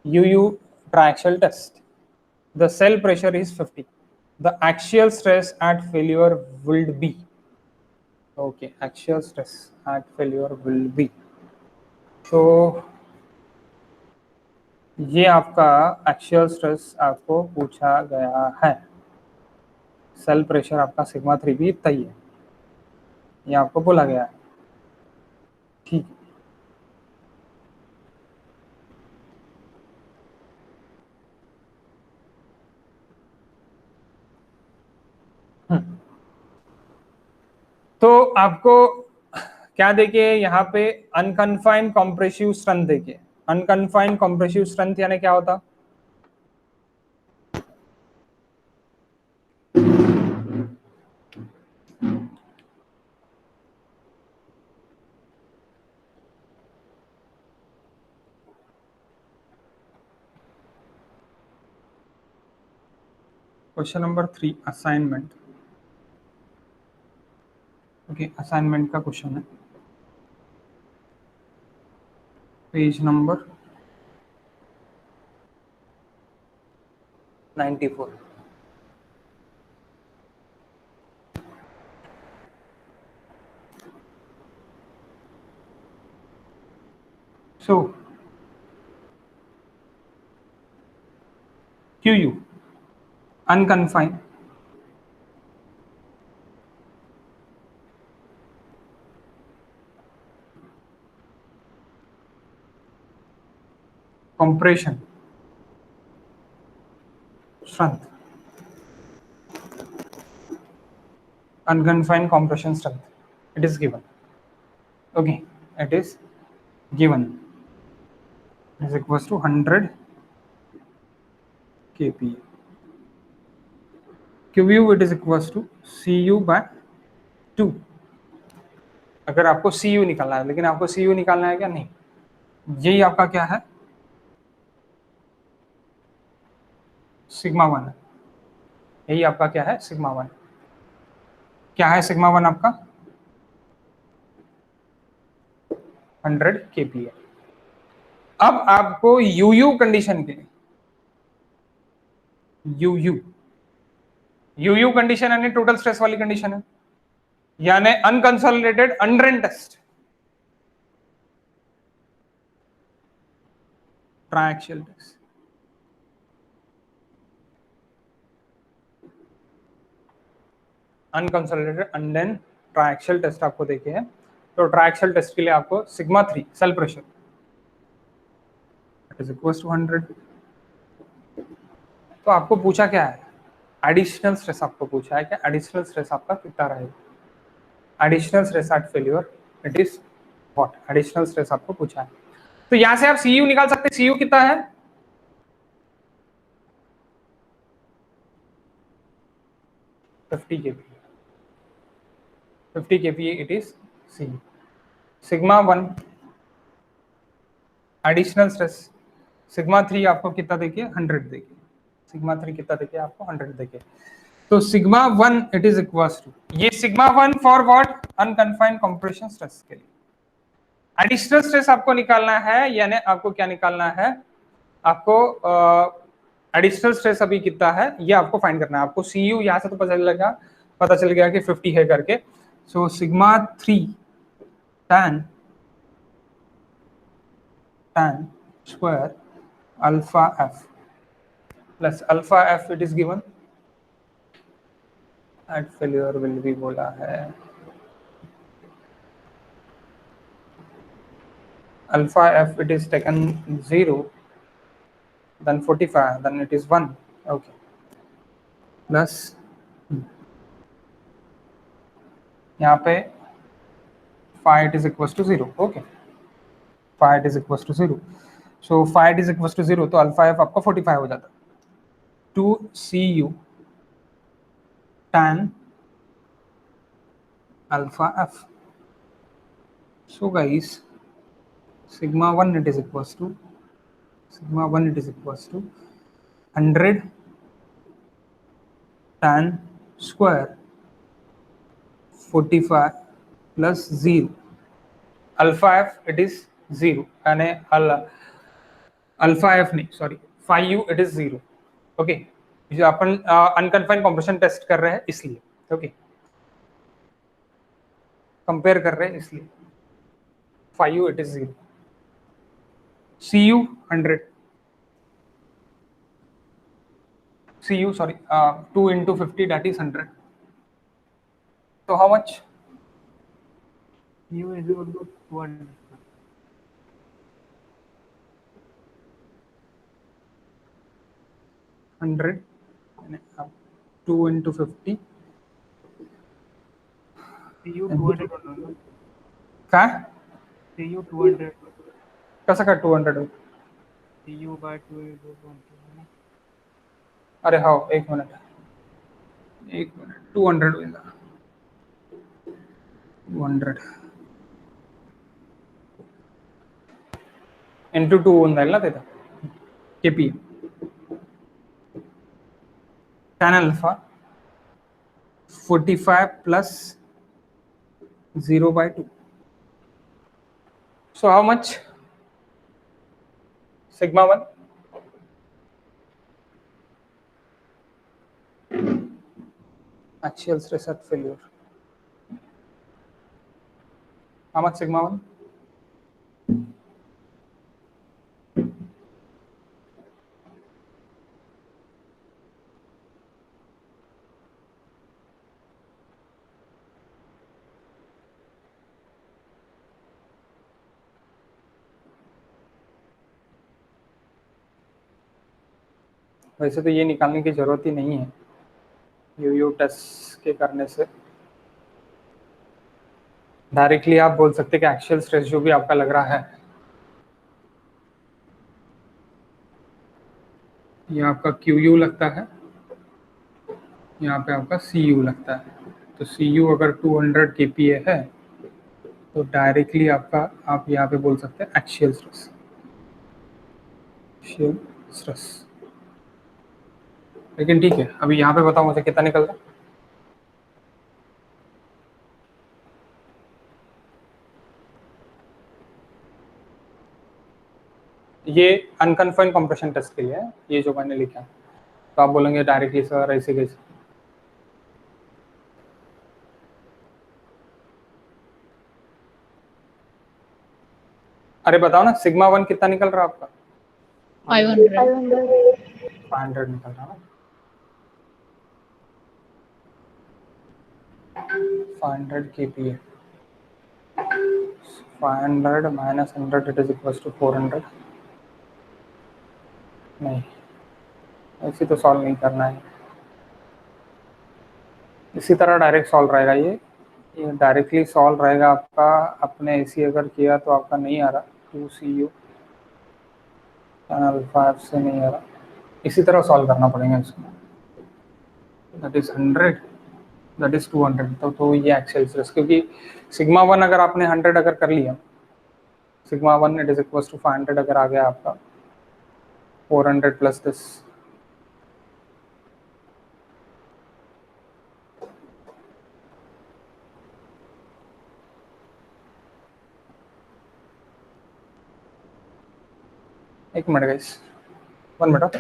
Speaker 1: UU triaxial test. The cell pressure is 50. The axial stress at failure will be, okay, axial stress at failure will be. तो ये आपका एक्शियल स्ट्रेस आपको पूछा गया है. सेल प्रेशर आपका सिग्मा 3 भी इतना ही है, ये आपको बोला गया है. ठीक. तो आपको क्या देखिए यहाँ पे अनकन्फाइंड कॉम्प्रेसिव स्ट्रेंथ देखिए. अनकन्फाइंड कॉम्प्रेसिव स्ट्रेंथ यानी क्या होता? Question number 3 assignment. Okay, assignment का क्वेश्चन है, page number 94. So QU unconfined compression strength, unconfined compression strength, it is given. Okay, it is given. It is equals to 100 kPa. QU it is equals to CU by 2. अगर आपको CU निकालना है, लेकिन आपको CU निकालना है क्या? नहीं, यही आपका क्या है, सिग्मा 1 है. यही आपका क्या है, सिग्मा 1. क्या है सिग्मा 1 आपका? 100 kPa. अब आपको UU कंडीशन के लिए, UU कंडीशन यानी टोटल स्ट्रेस वाली कंडीशन है, यानी unconsolidated undrained test, triaxial test. Unconsolidated undrained triaxial test आपको देखे हैं. तो ट्रायक्सियल टेस्ट के लिए आपको sigma 3 cell pressure it is equals to 100. तो आपको पूछा क्या है, एडिशनल स्ट्रेस आपको पूछा है क्या, एडिशनल स्ट्रेस आपका कितना रहेगा, additional stress at failure it is what, additional stress आपको पूछा है. तो यहां से आप सीयू निकाल सकते हैं. सीयू कितना है, 50 kPa. 50 kPa it is CU. Sigma 1 additional stress, sigma 3 आपको कितना देखिए, 100 देखिए. सिग्मा 3 कितना देखिए आपको, 100 देखिए. तो sigma 1 it is equals to, ये sigma 1 for what, unconfined compression stress के लिए. एडिशनल स्ट्रेस आपको निकालना है, यानी आपको क्या निकालना है, आपको एडिशनल स्ट्रेस अभी कितना है ये आपको फाइंड करना है. आपको सीयू यहां से तो पता चल गया कि 50 है करके. So sigma 3 tan square alpha f plus alpha f it is given at failure will be बोला है. Alpha f it is taken 0, then 45, then it is 1. Okay, plus यहाँ पे phi it is equals to 0. Okay, phi it is equals to 0. So phi it is equals to 0, तो alpha f आपका 45 हो जाता है. 2cu tan alpha f. So guys, sigma 1 it is equals to 100 tan square 45 plus 0 alpha f it is 0 यानी अल्फा एफ नहीं sorry five U it is 0. Okay, जो अपन अनकन्फाइंड कॉम्प्रेशन टेस्ट कर रहे हैं इसलिए, ओके, कंपेयर कर रहे हैं इसलिए five U it is 0. C U 100 cu sorry 2 into 50 that is 100. So how much?
Speaker 3: U is equal to 200.
Speaker 1: 100 2 into 50
Speaker 3: CU 200 होणार.
Speaker 1: काय
Speaker 3: CU 200.
Speaker 1: कसं काय 200 होईल?
Speaker 3: CU by 2 is equal to 100.
Speaker 1: अरे हो, एक मिनिट 200 होईल. 200 इंटू 2 होऊन जाईल ना तिथं KP tan alpha 45 plus 0 by 2. So how much? Sigma 1 axial stress at failure. How much sigma 1? वैसे तो ये निकालने की जरूरत ही नहीं है यू टेस्ट के करने से. डायरेक्टली आप बोल सकते हैं कि एक्चुअल स्ट्रेस जो भी आपका लग रहा है, ये आपका क्यू यू लगता है, यहाँ पे आपका सी यू लगता है. तो सी यू अगर 200 kPa है तो डायरेक्टली आपका आप यहाँ पे बोल सकते हैं एक्शियल स्ट्रेस. Axial stress. लेकिन ठीक है, अभी यहाँ पे बताओ मुझे कितना निकल रहा है. ये अनकन्फाइंड कंप्रेशन टेस्ट के लिए है, ये जो मैंने लिखा है. तो आप बोलेंगे डायरेक्टली सर ऐसे कैसे. अरे बताओ ना, सिग्मा 1 कितना निकल रहा है आपका?
Speaker 4: 500.
Speaker 1: 500 निकल रहा है ना. 500 kPa. 500 minus 100 it is equals to 400. नहीं, ऐसे तो सॉल्व नहीं करना है. इसी तरह डायरेक्ट सॉल्व रहेगा ये डायरेक्टली सॉल्व रहेगा आपका. अपने ऐसी अगर किया तो आपका नहीं आ रहा 2cu अल्फा एफ से नहीं आ रहा. इसी तरह सॉल्व करना पड़ेगा इसको. That is 100 that is 200. तो ये एक्सियल स्ट्रेस, क्योंकि सिग्मा 1 अगर आपने 100 अगर कर लिया, sigma 1 it is equals to 500 अगर आ गया आपका 400 प्लस दिस. एक मिनट गाइस, 1 मिनट.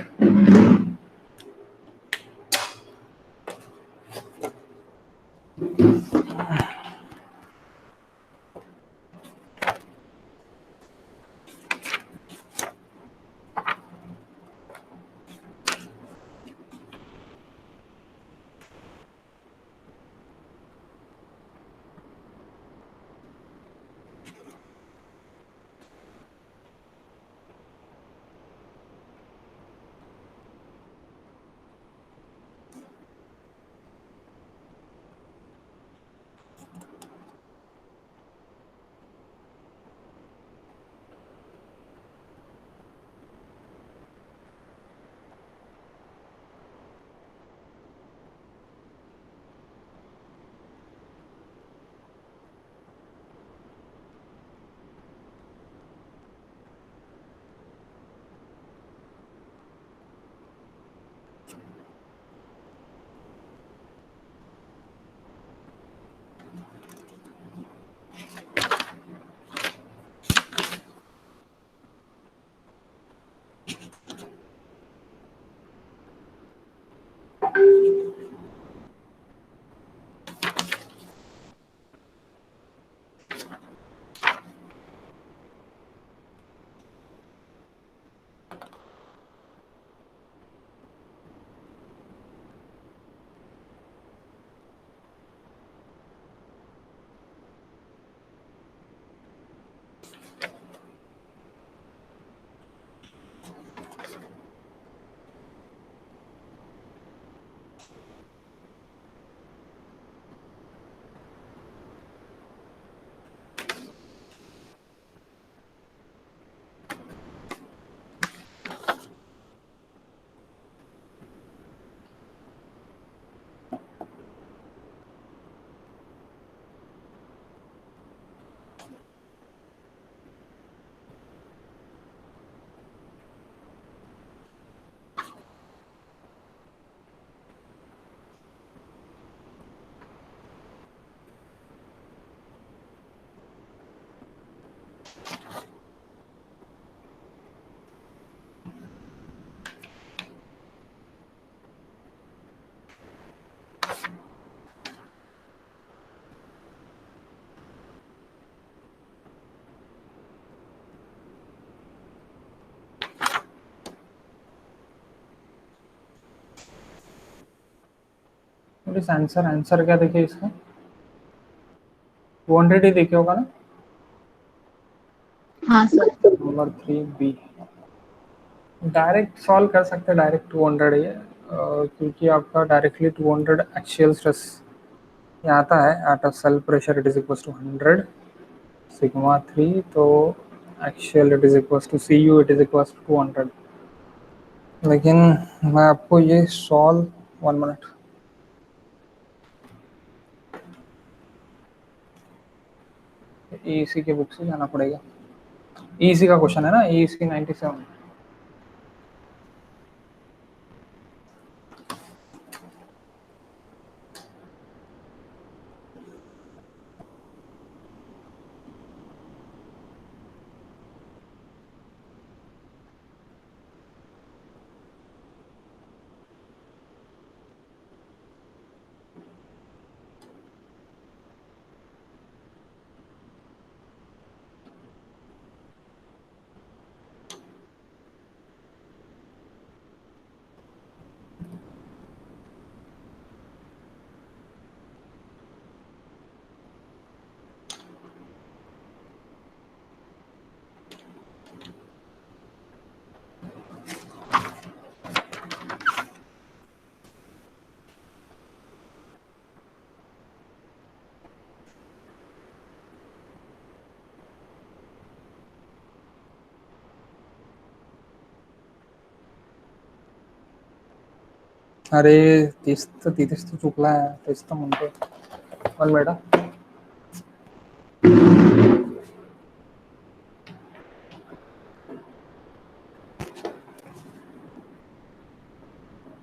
Speaker 1: इस आंसर क्या देखिए इसका, 200 ही देखे होगा ना।
Speaker 4: हाँ sir.
Speaker 1: Number 3 B, direct solve कर सकते हैं, डायरेक्ट 200 ही है, क्योंकि आपका डायरेक्टली 200 एक्सियल स्ट्रेस ये आता है at a cell pressure it is equal to 100 sigma 3, तो axial it is equal to C U it is equal to 200। लेकिन मैं आपको ये सॉल्व 1 मिनट, ईसी के बुक से जाना पड़ेगा। ईसी का क्वेश्चन है ना, ईसी 97। अरे तीस तो चुकला है, तेच तर म्हणतो 1 minute.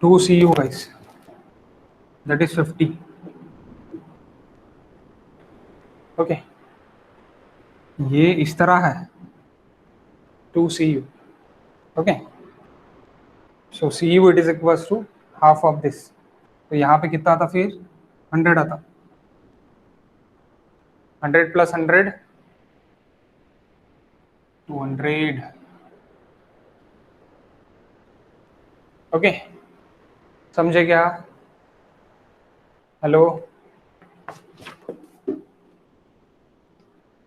Speaker 1: 2 CU guys, that is 50. Okay, ये इस तरह है 2 CU। Okay, so CU it is equal to half of this, तो यहाँ पे कितना आता फिर 100 आता, 100 प्लस 100 200। ओके, समझे क्या? हेलो,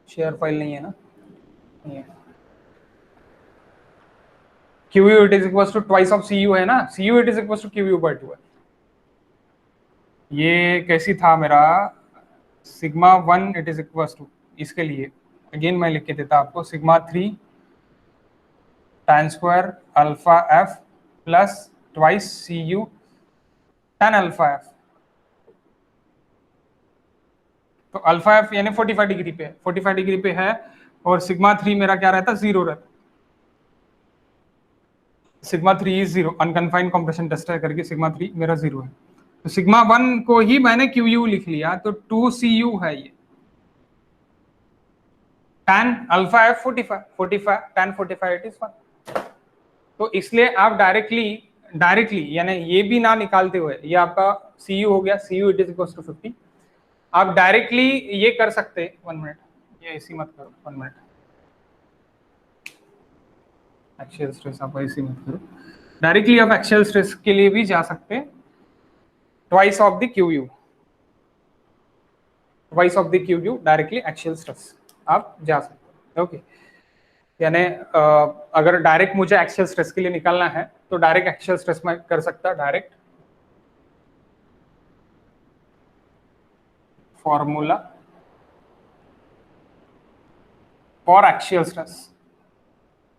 Speaker 1: शेयर फाइल नहीं है ना, नहीं है। QU it is equal to twice of CU है ना, CU it is equal to QU by 2 है। ये कैसी था मेरा sigma 1 it is equal to, इसके लिए अगेन मैं लिख के देता आपको, sigma 3 tan square alpha F plus twice CU tan alpha F. तो अल्फा एफ यानी 45 डिग्री पे है, 45 डिग्री पे है, और सिग्मा 3 मेरा क्या रहता, 0 रहता। Sigma 3 is 0, unconfined compression test है करके सिग्मा 3 मेरा 0 है। तो सिग्मा 1 को ही मैंने QU लिख लिया, तो 2 CU है ये, tan alpha F 45 tan 45 it is 1। तो इसलिए आप डायरेक्टली यानी ये भी ना निकालते हुए, ये आपका CU हो गया, CU it is equal to 50। आप डायरेक्टली ये कर सकते, 1 मिनट, ये ऐसी मत करो, 1 मिनट, एक्सियल स्ट्रेस आप ऐसी मत करो, डायरेक्टली आप एक्सियल स्ट्रेस के लिए भी जा सकते हैं, twice of the QU, twice of the QU directly axial stress आप जा सकते हैं। ओके, यानी अगर डायरेक्ट मुझे एक्सियल स्ट्रेस के लिए निकालना है तो डायरेक्ट एक्सियल स्ट्रेस में कर सकता, direct formula for axial stress,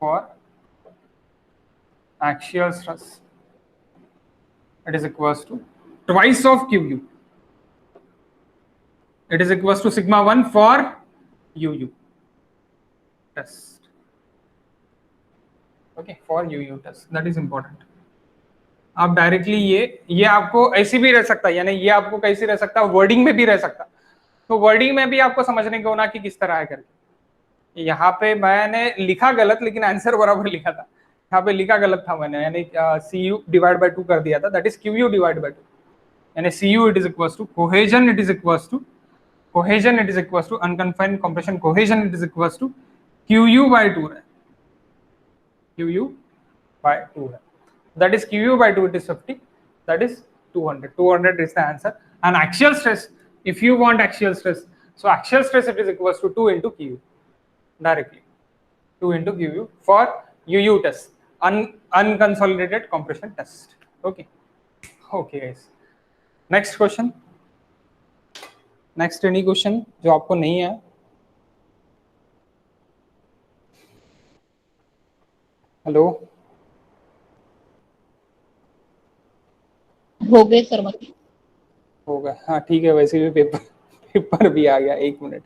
Speaker 1: for axial stress it is equals to twice of QU, it is equals to sigma 1 for UU test, okay, for UU test, that is important। आप डायरेक्टली ये आपको ऐसी भी रह सकता है, यानी ये आपको कैसी रह सकता है, वर्डिंग में भी रह सकता, तो वर्डिंग में भी आपको समझने को ना कि किस तरह है करके, यहाँ पे मैंने लिखा गलत लेकिन आंसर बराबर लिखा था, यहाँ पे लिखा गलत था मैंने, यानी CU डिवाइड बाय 2 कर दिया था, that is QU divide by 2, यानी CU it is equals to cohesion, it is equals to cohesion, it is equals to unconfined compression cohesion, it is equals to QU by 2 है, QU बाय 2 है, that is QU by 2, it is 50, that is 200. 200 is the answer. And axial stress, if you want axial stress, so axial stress it is equals to 2 into QU directly, 2 into QU for UU test, unconsolidated compression test. Okay, okay guys, next question, next any question जो आपको नहीं है? हेलो,
Speaker 4: हो गए सर मतलब।
Speaker 1: होगा, हाँ ठीक है, वैसे भी पेपर भी आ गया, एक मिनट।